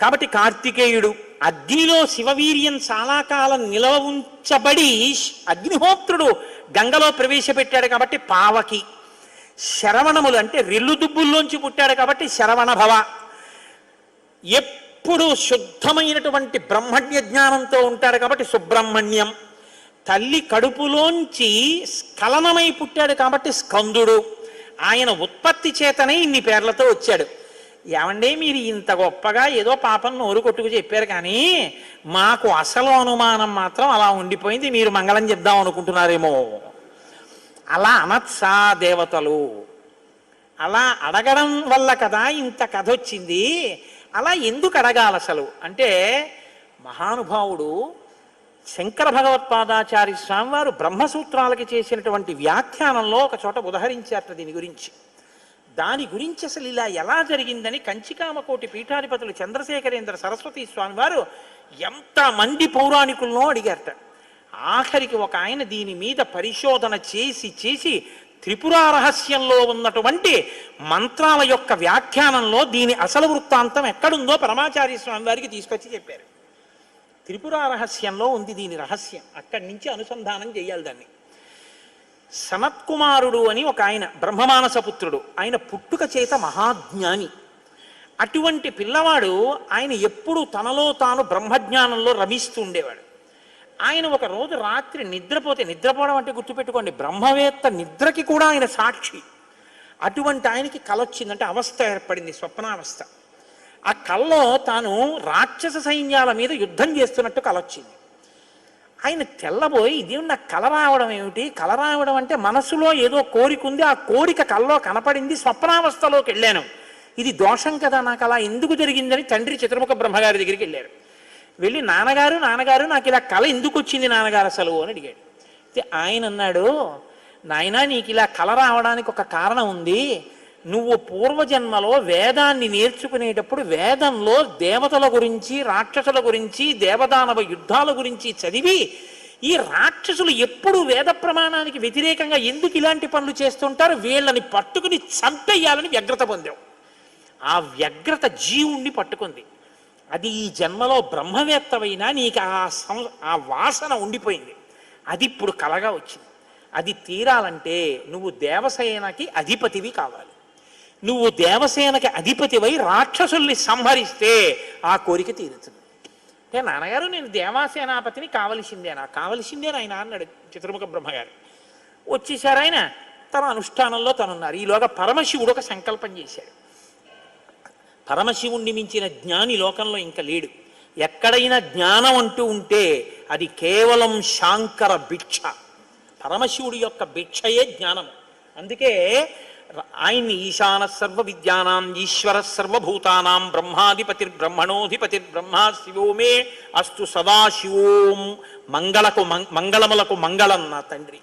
కాబట్టి కార్తికేయుడు అగ్నిలో శివవీర్యం చాలా కాలం నిలవ ఉంచబడి అగ్నిహోత్రుడు గంగలో ప్రవేశపెట్టాడు కాబట్టి పావకి. శరవణములు అంటే రెల్లు దుబ్బుల్లోంచి పుట్టాడు కాబట్టి శరవణ భవ. ఎప్పుడు శుద్ధమైనటువంటి బ్రహ్మణ్య జ్ఞానంతో ఉంటాడు కాబట్టి సుబ్రహ్మణ్యం. తల్లి కడుపులోంచి స్ఖలనమై పుట్టాడు కాబట్టి స్కందుడు. ఆయన ఉత్పత్తి చేతనే ఇన్ని పేర్లతో వచ్చాడు. ఏమండి మీరు ఇంత గొప్పగా ఏదో పాపం నోరు కొట్టుకు చెప్పారు, కానీ మాకు అసలు అనుమానం మాత్రం అలా ఉండిపోయింది, మీరు మంగళం చెప్దాం అనుకుంటున్నారేమో. అలా అనత్సా దేవతలు, అలా అడగడం వల్ల కదా ఇంత కథ వచ్చింది. అలా ఎందుకు అడగాలి అసలు అంటే, మహానుభావుడు శంకర భగవత్పాదాచార్య స్వామి వారు బ్రహ్మసూత్రాలకి చేసినటువంటి వ్యాఖ్యానంలో ఒక చోట ఉదహరించారట దీని గురించి. దాని గురించి అసలు ఇలా ఎలా జరిగిందని కంచికామకోటి పీఠాధిపతులు చంద్రశేఖరేంద్ర సరస్వతి స్వామి వారు ఎంతమంది పౌరాణికులను అడిగారట. ఆఖరికి ఒక ఆయన దీని మీద పరిశోధన చేసి త్రిపురా రహస్యంలో ఉన్నటువంటి మంత్రాల యొక్క వ్యాఖ్యానంలో దీని అసలు వృత్తాంతం ఎక్కడుందో పరమాచార్య స్వామి వారికి తీసుకొచ్చి చెప్పారు. త్రిపురా రహస్యంలో ఉంది దీని రహస్యం, అక్కడి నుంచి అనుసంధానం చేయాలి దాన్ని. సనత్కుమారుడు అని ఒక ఆయన బ్రహ్మమానసపుత్రుడు, ఆయన పుట్టుక చేత మహాజ్ఞాని. అటువంటి పిల్లవాడు ఆయన ఎప్పుడూ తనలో తాను బ్రహ్మజ్ఞానంలో రమిస్తూ ఉండేవాడు. ఆయన ఒక రోజు రాత్రి నిద్రపోవడం అంటే గుర్తుపెట్టుకోండి, బ్రహ్మవేత్త నిద్రకి కూడా ఆయన సాక్షి. అటువంటి ఆయనకి కల వచ్చిందంటే అవస్థ ఏర్పడింది, స్వప్నావస్థ. ఆ కల్లో తాను రాక్షస సైన్యాల మీద యుద్ధం చేస్తున్నట్టు కల వచ్చింది. ఆయన తెల్లబోయి ఇదేమి నాకు కల రావడం ఏమిటి, కల రావడం అంటే మనసులో ఏదో కోరిక ఉంది, ఆ కోరిక కల్లో కనపడింది, స్వప్నావస్థలోకి వెళ్ళాను, ఇది దోషం కదా, నాకు అలా ఎందుకు జరిగిందని తండ్రి చతుర్ముఖ బ్రహ్మగారి దగ్గరికి వెళ్ళారు. వెళ్ళి నాన్నగారు నాకు ఇలా కల ఎందుకు వచ్చింది నాన్నగారు అసలు అని అడిగాడు. ఆయన అన్నాడు, నాయనా నీకు ఇలా కల రావడానికి ఒక కారణం ఉంది. నువ్వు పూర్వజన్మలో వేదాన్ని నేర్చుకునేటప్పుడు వేదంలో దేవతల గురించి రాక్షసుల గురించి దేవదానవ యుద్ధాల గురించి చదివి ఈ రాక్షసులు ఎప్పుడు వేద ప్రమాణానికి వ్యతిరేకంగా ఎందుకు ఇలాంటి పనులు చేస్తుంటారు, వీళ్ళని పట్టుకుని చంపేయాలని వ్యగ్రత పొందావు. ఆ వ్యగ్రత జీవుణ్ణి పట్టుకుంది. అది ఈ జన్మలో బ్రహ్మవేత్తవైనా నీకు ఆ వాసన ఉండిపోయింది, అది ఇప్పుడు కలగా వచ్చింది. అది తీరాలంటే నువ్వు దేవసేనకి అధిపతివి కావాలి. నువ్వు దేవసేనకి అధిపతివై రాక్షసుల్ని సంహరిస్తే ఆ కోరిక తీరుతుంది. అంటే నాన్నగారు నేను దేవాసేనాపతిని కావలసిందేనా ఆయన అన్నాడు చతుర్ముఖ బ్రహ్మగారు. వచ్చేసారు ఆయన, తన అనుష్ఠానంలో తనున్నారు. ఈలోగా పరమశివుడు ఒక సంకల్పం చేశాడు. పరమశివుణ్ణి మించిన జ్ఞాని లోకంలో ఇంకా లేడు. ఎక్కడైనా జ్ఞానం అంటూ ఉంటే అది కేవలం శాంకర భిక్ష. పరమశివుడి యొక్క భిక్షయే జ్ఞానం. అందుకే ఆయన్ని ఈశాన సర్వ విద్యానాం ఈశ్వర సర్వభూతానాం బ్రహ్మాధిపతిర్బ్రహ్మణోధిపతిర్బ్రహ్మ శివో మే అస్తు సదాశివోం మంగళములకు మంగళం నా తండ్రి.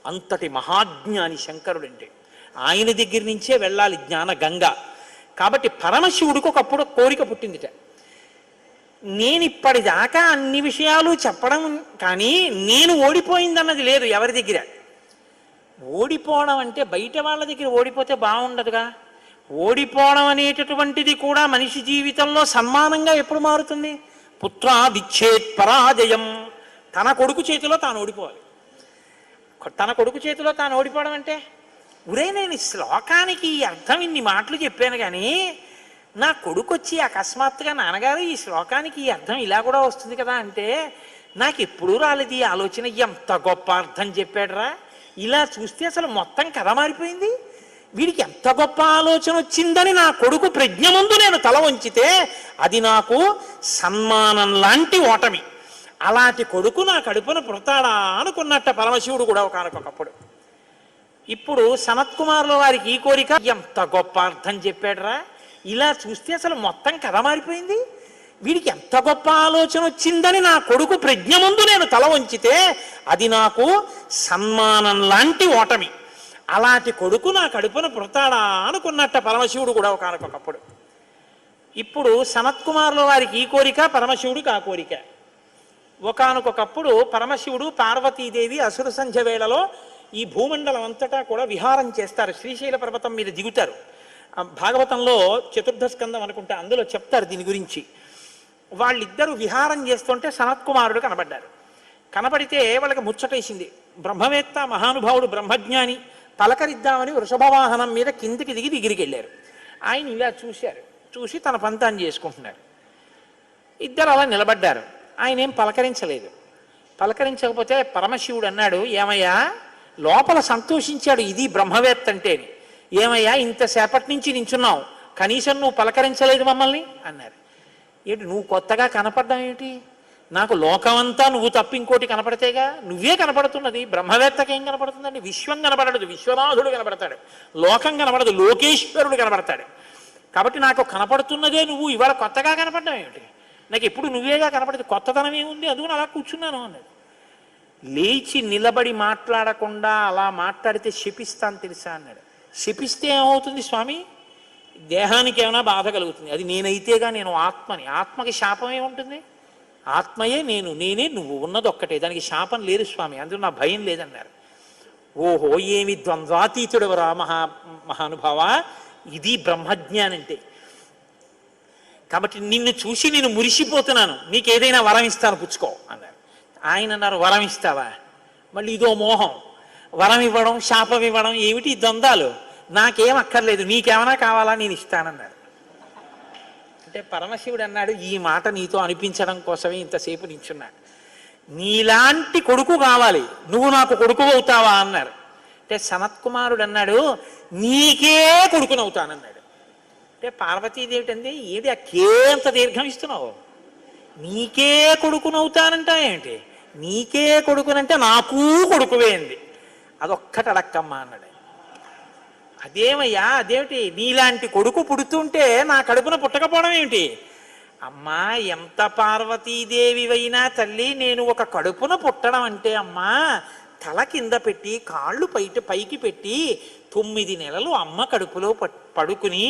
అంతటి మహాజ్ఞాని శంకరుడంటే. ఆయన దగ్గర నుంచే వెళ్ళాలి జ్ఞాన గంగ. కాబట్టి పరమశివుడికి ఒకప్పుడు కోరిక పుట్టిందిట, నేను ఇప్పటిదాకా అన్ని విషయాలు చెప్పడం కానీ నేను ఓడిపోయిందన్నది లేదు ఎవరి దగ్గర. ఓడిపోవడం అంటే బయట వాళ్ళ దగ్గర ఓడిపోతే బాగుండదుగా. ఓడిపోవడం అనేటటువంటిది కూడా మనిషి జీవితంలో సన్మానంగా ఎప్పుడు మారుతుంది? పుత్రాదిచ్చేత్ పరాజయం. తన కొడుకు చేతిలో తాను ఓడిపోవాలి. తన కొడుకు చేతిలో తాను ఓడిపోవడం అంటే, ఒరే నేను ఈ శ్లోకానికి అర్థం ఇన్ని మాటలు చెప్పాను కానీ నా కొడుకు వచ్చి అకస్మాత్తుగా నాన్నగారు ఈ శ్లోకానికి ఈ అర్థం ఇలా కూడా వస్తుంది కదా అంటే నాకు ఎప్పుడూ రాలేదు ఈ ఆలోచన. ఎంత గొప్ప అర్థం చెప్పాడురా, ఇలా చూస్తే అసలు మొత్తం కథ మారిపోయింది, వీడికి ఎంత గొప్ప ఆలోచన వచ్చిందని నా కొడుకు ప్రజ్ఞ ముందు నేను తల వంచితే అది నాకు సన్మానం లాంటి ఓటమి. అలాంటి కొడుకు నా కడుపున పుడతాడా అనుకున్నట్ట పరమశివుడు కూడా ఒకనకొకప్పుడు. ఇప్పుడు సనత్కుమారుల వారికి ఈ కోరిక, ఎంత గొప్ప అర్థం చెప్పాడురా, ఇలా చూస్తే అసలు మొత్తం కథ మారిపోయింది, వీడికి ఎంత గొప్ప ఆలోచన వచ్చిందని నా కొడుకు ప్రజ్ఞ ముందు నేను తల వంచితే అది నాకు సన్మానం లాంటి ఓటమి. అలాంటి కొడుకు నా కడుపున పుడతాడా అనుకున్నట్ట పరమశివుడు కూడా ఒకనకొకప్పుడు. ఇప్పుడు సనత్కుమారుల వారికి ఈ కోరిక, పరమశివుడికి ఆ కోరిక. ఒకనకొకప్పుడు పరమశివుడు పార్వతీదేవి అసుర సంధ్య వేళలో ఈ భూమండలం అంతటా కూడా విహారం చేస్తారు. శ్రీశైల పర్వతం మీద దిగుతారు. భాగవతంలో చతుర్థ స్కందం అనుకుంటా, అందులో చెప్తారు దీని గురించి. వాళ్ళిద్దరూ విహారం చేస్తుంటే సనత్కుమారుడు కనబడ్డారు. కనబడితే వాళ్ళకి ముచ్చటేసింది. బ్రహ్మవేత్త మహానుభావుడు బ్రహ్మజ్ఞాని, పలకరిద్దామని వృషభవాహనం మీద కిందికి దిగి దగ్గరికి వెళ్ళారు. ఆయన ఇలా చూశారు, చూసి తన పంతాన్ని చేసుకుంటున్నారు. ఇద్దరు అలా నిలబడ్డారు. ఆయన ఏం పలకరించలేదు. పలకరించకపోతే పరమశివుడు అన్నాడు, ఏమయ్యా, లోపల సంతోషించాడు ఇది బ్రహ్మవేత్త అంటేని, ఏమయ్యా ఇంతసేపటి నుంచి నించున్నావు, కనీసం నువ్వు పలకరించలేదు మమ్మల్ని అన్నారు. ఏంటి నువ్వు కొత్తగా కనపడ్డావు ఏమిటి? నాకు లోకమంతా నువ్వు తప్ప ఇంకోటి కనపడితేగా, నువ్వే కనపడుతున్నది. బ్రహ్మవేత్తకి ఏం కనపడుతుందండి? విశ్వం కనపడదు, విశ్వనాథుడు కనపడతాడు. లోకం కనపడదు, లోకేశ్వరుడు కనపడతాడు. కాబట్టి నాకు కనపడుతున్నదే నువ్వు, ఇవాళ కొత్తగా కనపడ్డావు ఏమిటి? నాకు ఎప్పుడు నువ్వేగా కనపడదు, కొత్తతనం ఏముంది, అందుకని అలా కూర్చున్నాను అన్నాడు. లేచి నిలబడి మాట్లాడకుండా అలా మాట్లాడితే శపిస్తాను తెలుసా అన్నాడు. శపిస్తే ఏమవుతుంది స్వామి? దేహానికి ఏమైనా బాధ కలుగుతుంది. అది నేనైతేగా, నేను ఆత్మని. ఆత్మకి శాపం ఏముంటుంది? ఆత్మయే నేను, నేనే నువ్వు, ఉన్నది ఒక్కటే, దానికి శాపం లేదు స్వామి, అందులో నా భయం లేదన్నారు. ఓహో, ఏమి ద్వంద్వాతీతుడవరా మహానుభావ, ఇది బ్రహ్మజ్ఞానం అంటే. కాబట్టి నిన్ను చూసి నేను మురిసిపోతున్నాను, నీకేదైనా వరం ఇస్తాను పుచ్చుకో అన్నారు. ఆయన అన్నారు, వరం ఇస్తావా? మళ్ళీ ఇదో మోహం, వరం ఇవ్వడం శాపం ఇవ్వడం ఏమిటి ద్వంద్వాలు? నాకేం అక్కర్లేదు, నీకేమైనా కావాలా నేను ఇస్తానన్నారు. అంటే పరమశివుడు అన్నాడు, ఈ మాట నీతో అనిపించడం కోసమే ఇంతసేపు నించున్నాడు. నీలాంటి కొడుకు కావాలి, నువ్వు నాకు కొడుకు అవుతావా అన్నారు. అంటే సనత్కుమారుడు అన్నాడు, నీకే కొడుకునవుతానన్నాడు. అంటే పార్వతీదేవి అంది, ఏది ఆ కేంత దీర్ఘం ఇస్తున్నావు? నీకే కొడుకునవుతానంటా ఏంటి? నీకే కొడుకునంటే నాకు కొడుకువే అంది. అదొక్కటి అడక్కమ్మా అన్నాడు. అదేమయ్యా, అదేమిటి? నీలాంటి కొడుకు పుడుతుంటే నా కడుపున పుట్టకపోవడం ఏమిటి? అమ్మా, ఎంత పార్వతీదేవివైనా తల్లి, నేను ఒక కడుపున పుట్టడం అంటే అమ్మా, తల కింద పెట్టి కాళ్ళు పైకి పెట్టి 9 నెలలు అమ్మ కడుపులో పడుకుని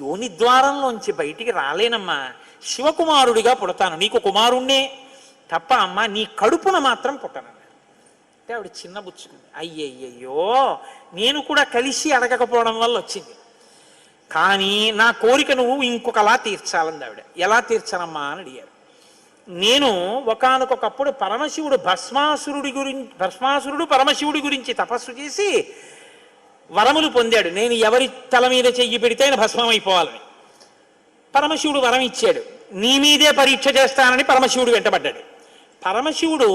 యోని ద్వారంలోంచి బయటికి రాలేనమ్మా. శివకుమారుడిగా పుడతాను, నీకు కుమారుణ్ణే తప్ప అమ్మ నీ కడుపున మాత్రం పుట్టనన్నా. అంటే ఆవిడ చిన్న బుచ్చుకుంది. అయ్యయ్యో, నేను కూడా కలిసి అడగకపోవడం వల్ల వచ్చింది. కానీ నా కోరిక నువ్వు ఇంకొకలా తీర్చాలంది ఆవిడ. ఎలా తీర్చనమ్మా అని అడిగారు. నేను ఒకానొకప్పుడు పరమశివుడు భస్మాసురుడు పరమశివుడి గురించి తపస్సు చేసి వరములు పొందాడు. నేను ఎవరి తల మీద చెయ్యి పెడితే ఆయన భస్మం అయిపోవాలని పరమశివుడు వరం ఇచ్చాడు. నీ మీదే పరీక్ష చేస్తానని పరమశివుడు వెంటబడ్డాడు. పరమశివుడు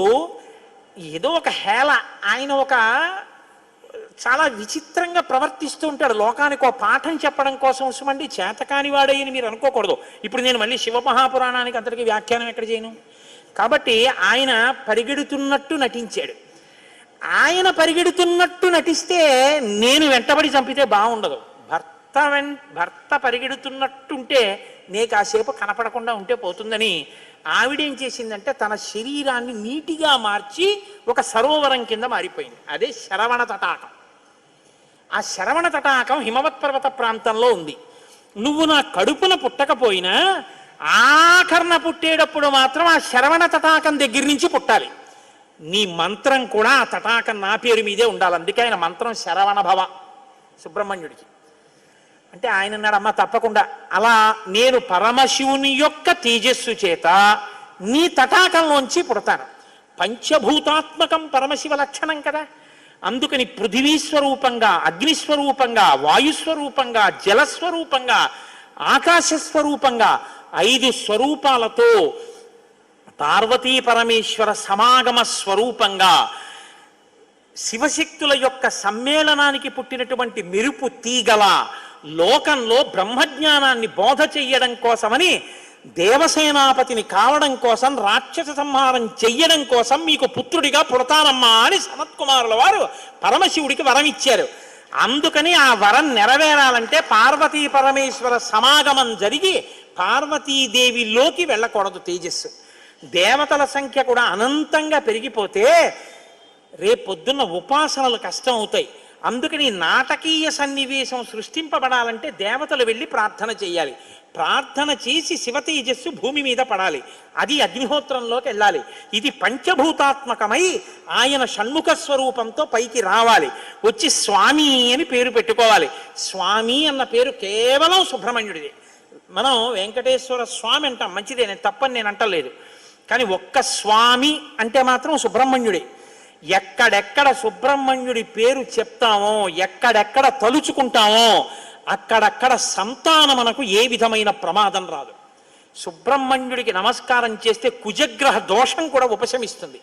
ఏదో ఒక హేళ, ఆయన ఒక చాలా విచిత్రంగా ప్రవర్తిస్తూ ఉంటాడు. లోకానికి ఒక పాఠం చెప్పడం కోసం వస్తామండి, చేతకాని వాడయ్యని మీరు అనుకోకూడదు. ఇప్పుడు నేను మళ్ళీ శివమహాపురాణానికి అంతటికి వ్యాఖ్యానం ఎక్కడ చేయను? కాబట్టి ఆయన పరిగెడుతున్నట్టు నటించాడు. ఆయన పరిగెడుతున్నట్టు నటిస్తే నేను వెంటబడి చంపితే బాగుండదు. భర్త పరిగెడుతున్నట్టుంటే నే కాసేపు కనపడకుండా ఉంటే పోతుందని ఆవిడేం చేసిందంటే తన శరీరాన్ని నీటిగా మార్చి ఒక సరోవరం కింద మారిపోయింది. అదే శరవణ తటాకం. ఆ శరవణ తటాకం హిమవత్ పర్వత ప్రాంతంలో ఉంది. నువ్వు నా కడుపున పుట్టకపోయినా ఆఖరణ పుట్టేటప్పుడు మాత్రం ఆ శరవణ తటాకం దగ్గర నుంచి పుట్టాలి. నీ మంత్రం కూడా ఆ తటాకం నా పేరు మీదే ఉండాలి. అందుకే ఆయన మంత్రం శరవణ భవ సుబ్రహ్మణ్యుడికి. అంటే ఆయన అన్నాడు, అమ్మ తప్పకుండా, అలా నేను పరమశివుని యొక్క తేజస్సు చేత నీ తటాకంలోంచి పుడతాను. పంచభూతాత్మకం పరమశివ లక్షణం కదా. అందుకని పృథివీస్వరూపంగా, అగ్నిస్వరూపంగా, వాయుస్వరూపంగా, జలస్వరూపంగా, ఆకాశస్వరూపంగా 5 స్వరూపాలతో పార్వతీ పరమేశ్వర సమాగమ స్వరూపంగా శివశక్తుల యొక్క సమ్మేళనానికి పుట్టినటువంటి మెరుపు తీగల లోకంలో బ్రహ్మజ్ఞానాన్ని బోధ చెయ్యడం కోసమని, దేవసేనాపతిని కావడం కోసం, రాక్షస సంహారం చెయ్యడం కోసం మీకు పుత్రుడిగా పుడతానమ్మా అని సనత్కుమారుల వారు పరమశివుడికి వరం ఇచ్చారు. అందుకని ఆ వరం నెరవేరాలంటే పార్వతీ పరమేశ్వర సమాగమం జరిగి పార్వతీదేవిలోకి వెళ్ళకూడదు తేజస్సు. దేవతల సంఖ్య కూడా అనంతంగా పెరిగిపోతే రేపొద్దున్న ఉపాసనలు కష్టం అవుతాయి. అందుకని నాటకీయ సన్నివేశం సృష్టింపబడాలంటే దేవతలు వెళ్ళి ప్రార్థన చేయాలి. ప్రార్థన చేసి శివతేజస్సు భూమి మీద పడాలి. అది అగ్నిహోత్రంలోకి వెళ్ళాలి. ఇది పంచభూతాత్మకమై ఆయన షణ్ముఖ స్వరూపంతో పైకి రావాలి. వచ్చి స్వామి అని పేరు పెట్టుకోవాలి. స్వామి అన్న పేరు కేవలం సుబ్రహ్మణ్యుడిది. మనం వెంకటేశ్వర స్వామి అంటాం, మంచిదే, నేను తప్పని నేను అంటలేదు. కానీ ఒక్క స్వామి అంటే మాత్రం సుబ్రహ్మణ్యుడే. ఎక్కడెక్కడ సుబ్రహ్మణ్యుడి పేరు చెప్తామో, ఎక్కడెక్కడ తలుచుకుంటామో అక్కడక్కడ సంతానమునకు ఏ విధమైన ప్రమాదం రాదు. సుబ్రహ్మణ్యుడికి నమస్కారం చేస్తే కుజగ్రహ దోషం కూడా ఉపశమిస్తుంది.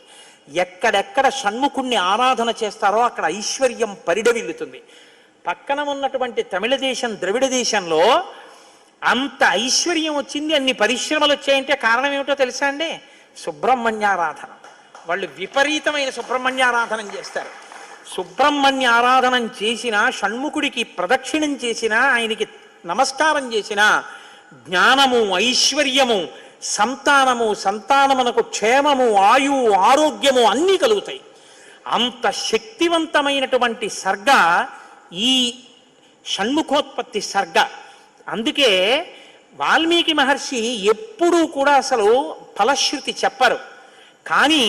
ఎక్కడెక్కడ షణ్ముఖుణ్ణి ఆరాధన చేస్తారో అక్కడ ఐశ్వర్యం పరిడవిల్లుతుంది. పక్కన ఉన్నటువంటి తమిళ దేశం, ద్రవిడ దేశంలో అంత ఐశ్వర్యం వచ్చింది, అన్ని పరిశ్రమలు వచ్చాయంటే కారణం ఏమిటో తెలుసా అండి? సుబ్రహ్మణ్యారాధన. వాళ్ళు విపరీతమైన సుబ్రహ్మణ్యారాధన చేస్తారు. సుబ్రహ్మణ్య ఆరాధనం చేసినా, షణ్ముఖుడికి ప్రదక్షిణం చేసినా, ఆయనకి నమస్కారం చేసినా జ్ఞానము, ఐశ్వర్యము, సంతానము, సంతానమునకు క్షేమము, ఆయువు, ఆరోగ్యము అన్నీ కలుగుతాయి. అంత శక్తివంతమైనటువంటి సర్గ ఈ షణ్ముఖోత్పత్తి సర్గ. అందుకే వాల్మీకి మహర్షి ఎప్పుడూ కూడా అసలు ఫలశ్రుతి చెప్పరు. కానీ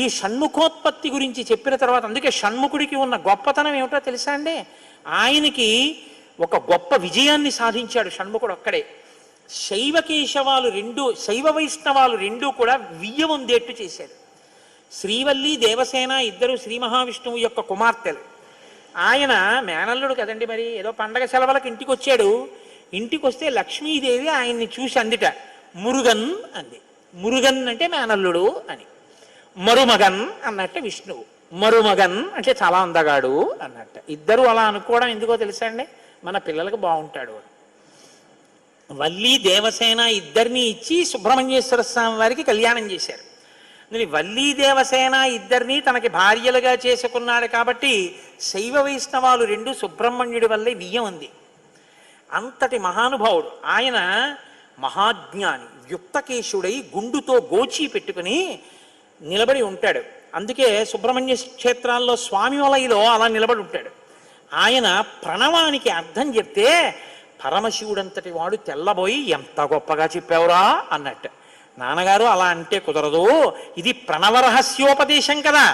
ఈ షణ్ముఖోత్పత్తి గురించి చెప్పిన తర్వాత, అందుకే షణ్ముఖుడికి ఉన్న గొప్పతనం ఏమిటో తెలుసా అండి? ఆయనకి ఒక గొప్ప విజయాన్ని సాధించాడు షణ్ముఖుడు ఒక్కడే. శైవ వైష్ణవాలు రెండూ కూడా వియ్యవందేట్టు చేశాడు. శ్రీవల్లి, దేవసేన ఇద్దరు శ్రీ మహావిష్ణువు యొక్క కుమార్తెలు. ఆయన మేనల్లుడు కదండి, మరి ఏదో పండగ సెలవులకు ఇంటికి వచ్చాడు. ఇంటికి వస్తే లక్ష్మీదేవి ఆయన్ని చూసి అందిట, మురుగన్ అంది. మురుగన్ అంటే మేనల్లుడు అని. మరుమగన్ అన్నట్టు విష్ణువు. మరుమగన్ అంటే చాలా అందగాడు అన్నట్టు. ఇద్దరు అలా అనుకోవడం ఎందుకో తెలుసా అండి? మన పిల్లలకు బాగుంటాడు. వల్లి, దేవసేన ఇద్దరిని ఇచ్చి సుబ్రహ్మణ్యేశ్వర స్వామి వారికి కళ్యాణం చేశారు. వల్లి, దేవసేన ఇద్దరిని తనకి భార్యలుగా చేసుకున్నాడు కాబట్టి శైవ వైష్ణవాలు రెండు సుబ్రహ్మణ్యుడి వల్లే వియ్యం ఉంది. అంతటి మహానుభావుడు ఆయన. మహాజ్ఞాని, యుక్తకేశుడై గుండుతో గోచి పెట్టుకుని నిలబడి ఉంటాడు. అందుకే సుబ్రహ్మణ్య క్షేత్రాల్లో స్వామి వలయలో అలా నిలబడి ఉంటాడు. ఆయన ప్రణవానికి అర్థం చెప్తే పరమశివుడంతటి వాడు తెల్లబోయి, ఎంత గొప్పగా చెప్పావురా అన్నట్టు. నాన్నగారు అలా అంటే కుదరదు, ఇది ప్రణవ రహస్యోపదేశం కదా,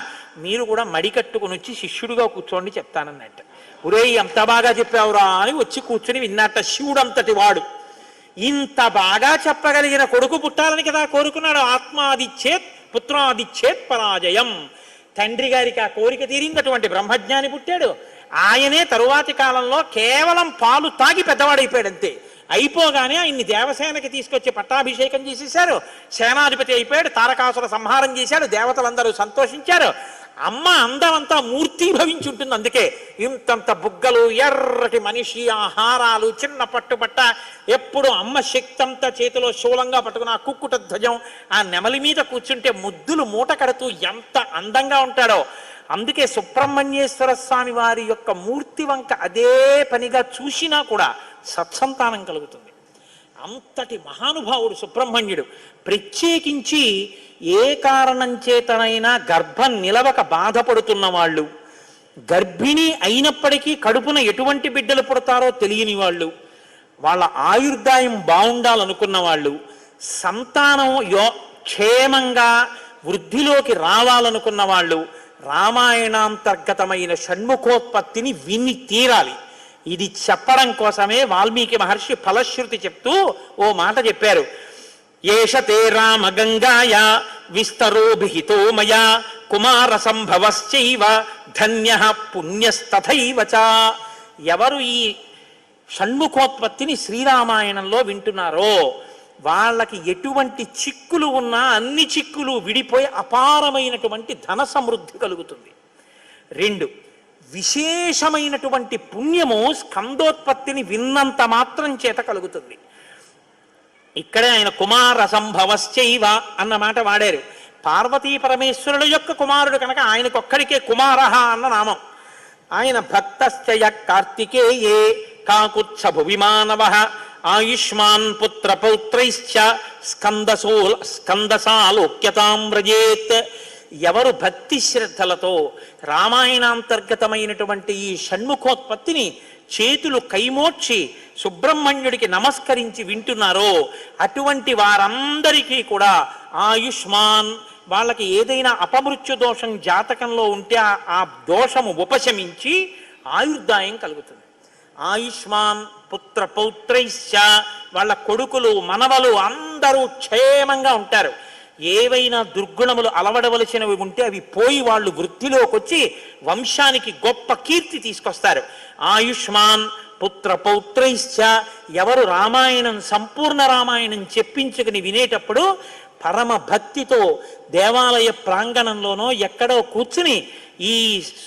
మీరు కూడా మడికట్టుకుని వచ్చి శిష్యుడిగా కూర్చోండి చెప్తానన్నట్టు. ఒరే ఎంత బాగా చెప్పావురా అని వచ్చి కూర్చుని విన్నట్ట. శివుడంతటి వాడు ఇంత బాగా చెప్పగలిగిన కొడుకు పుట్టాలని కదా కోరుకున్నాడు. ఆత్మాదిచ్చేత్ పుత్రాదిచ్చేత్ పరాజయం. తండ్రి గారికి ఆ కోరిక తీరిందటువంటి బ్రహ్మజ్ఞాని పుట్టాడు. ఆయనే తరువాతి కాలంలో కేవలం పాలు తాగి పెద్దవాడైపోయాడు అంతే. అయిపోగానే ఆయన్ని దేవసేనకి తీసుకొచ్చి పట్టాభిషేకం చేసేశారు. సేనాధిపతి అయిపోయాడు. తారకాసుర సంహారం చేశాడు. దేవతలందరూ సంతోషించారు. అమ్మ అందమంతా మూర్తీభవించి ఉంటుంది. అందుకే ఇంతంత బుగ్గలు, ఎర్రటి మనిషి, ఆహారాలు, చిన్న పట్టుబట్ట, ఎప్పుడు అమ్మ శక్తి అంతా చేతిలో శూలంగా పట్టుకుని ఆ కుక్కుట ధ్వజం, ఆ నెమలి మీద కూర్చుంటే ముద్దులు మూట కడుతూ ఎంత అందంగా ఉంటాడో. అందుకే సుబ్రహ్మణ్యేశ్వర స్వామి వారి యొక్క మూర్తి వంక అదే పనిగా చూసినా కూడా సత్సంతానం కలుగుతుంది. అంతటి మహానుభావుడు సుబ్రహ్మణ్యుడు. ప్రత్యేకించి ఏ కారణం చేతనైనా గర్భం నిలవక బాధపడుతున్న వాళ్ళు, గర్భిణి అయినప్పటికీ కడుపున ఎటువంటి బిడ్డలు పుడతారో తెలియని వాళ్ళు, వాళ్ళ ఆయుర్దాయం బాగుండాలనుకున్న వాళ్ళు, సంతానం క్షేమంగా వృద్ధిలోకి రావాలనుకున్న వాళ్ళు రామాయణాంతర్గతమైన షణ్ముఖోత్పత్తిని విని తీరాలి. ఇది చెప్పడం కోసమే వాల్మీకి మహర్షి ఫలశ్రుతి చెప్తూ ఓ మాట చెప్పారు. ఏష తే రామ గంగాయ విస్తరోభిహితో మయా కుమార సంభవశ్చైవ ధన్యః పుణ్యస్తథైవ చ. ఎవరు ఈ షణ్ముఖోత్పత్తిని శ్రీరామాయణంలో వింటున్నారో వాళ్ళకి ఎటువంటి చిక్కులు ఉన్నా అన్ని చిక్కులు విడిపోయి అపారమైనటువంటి ధన సమృద్ధి కలుగుతుంది. 2, విశేషమైనటువంటి పుణ్యము స్కందోత్పత్తిని విన్నంత మాత్రం చేత కలుగుతుంది. ఇక్కడే ఆయన కుమార సంభవశ్చైవ అన్న మాట వాడారు. పార్వతీ పరమేశ్వరుల యొక్క కుమారుడు కనుక ఆయనకొక్కడికే కుమారః అన్న నామం. ఆయన భక్తశ్చయ కార్తికేయే కాకుత్స భువిమానవః ఆయుష్మాన్ పుత్ర పౌత్రైశ్చ స్కందసాలోక్యతాం వ్రజేత్. ఎవరు భక్తి శ్రద్ధలతో రామాయణాంతర్గతమైనటువంటి ఈ షణ్ముఖోత్పత్తిని చేతులు కైమోడ్చి సుబ్రహ్మణ్యుడికి నమస్కరించి వింటున్నారో అటువంటి వారందరికీ కూడా ఆయుష్మాన్, వాళ్ళకి ఏదైనా అపమృత్యు దోషం జాతకంలో ఉంటే ఆ దోషము ఉపశమించి ఆయుర్దాయం కలుగుతుంది. ఆయుష్మాన్ పుత్ర పౌత్రైశ్చ, వాళ్ళ కొడుకులు మనవలు అందరూ క్షేమంగా ఉంటారు. ఏవైనా దుర్గుణములు అలవడవలసినవి ఉంటే అవి పోయి వాళ్ళు వృద్ధిలోకి వచ్చి వంశానికి గొప్ప కీర్తి తీసుకొస్తారు. ఆయుష్మాన్ పుత్ర పౌత్రైశ్చ, ఎవరు రామాయణం సంపూర్ణ రామాయణం చెప్పించుకుని వినేటప్పుడు పరమ భక్తితో దేవాలయ ప్రాంగణంలోనో ఎక్కడో కూర్చుని ఈ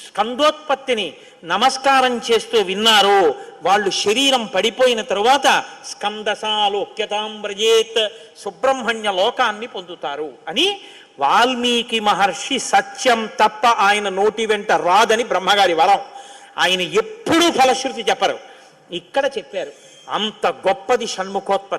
స్కందోత్పత్తిని నమస్కారం చేస్తూ విన్నారో వాళ్ళు శరీరం పడిపోయిన తరువాత స్కందసాలోక్యతాం వ్రజేత్, సుబ్రహ్మణ్య లోకాన్ని పొందుతారు అని వాల్మీకి మహర్షి సత్యం తప్ప ఆయన నోటి వెంట రాదని బ్రహ్మగారి వరం. ఆయన ఎప్పుడూ ఫలశ్రుతి చెప్పరు, ఇక్కడ చెప్పారు. అంత గొప్పది షణ్ముఖోత్పత్తి.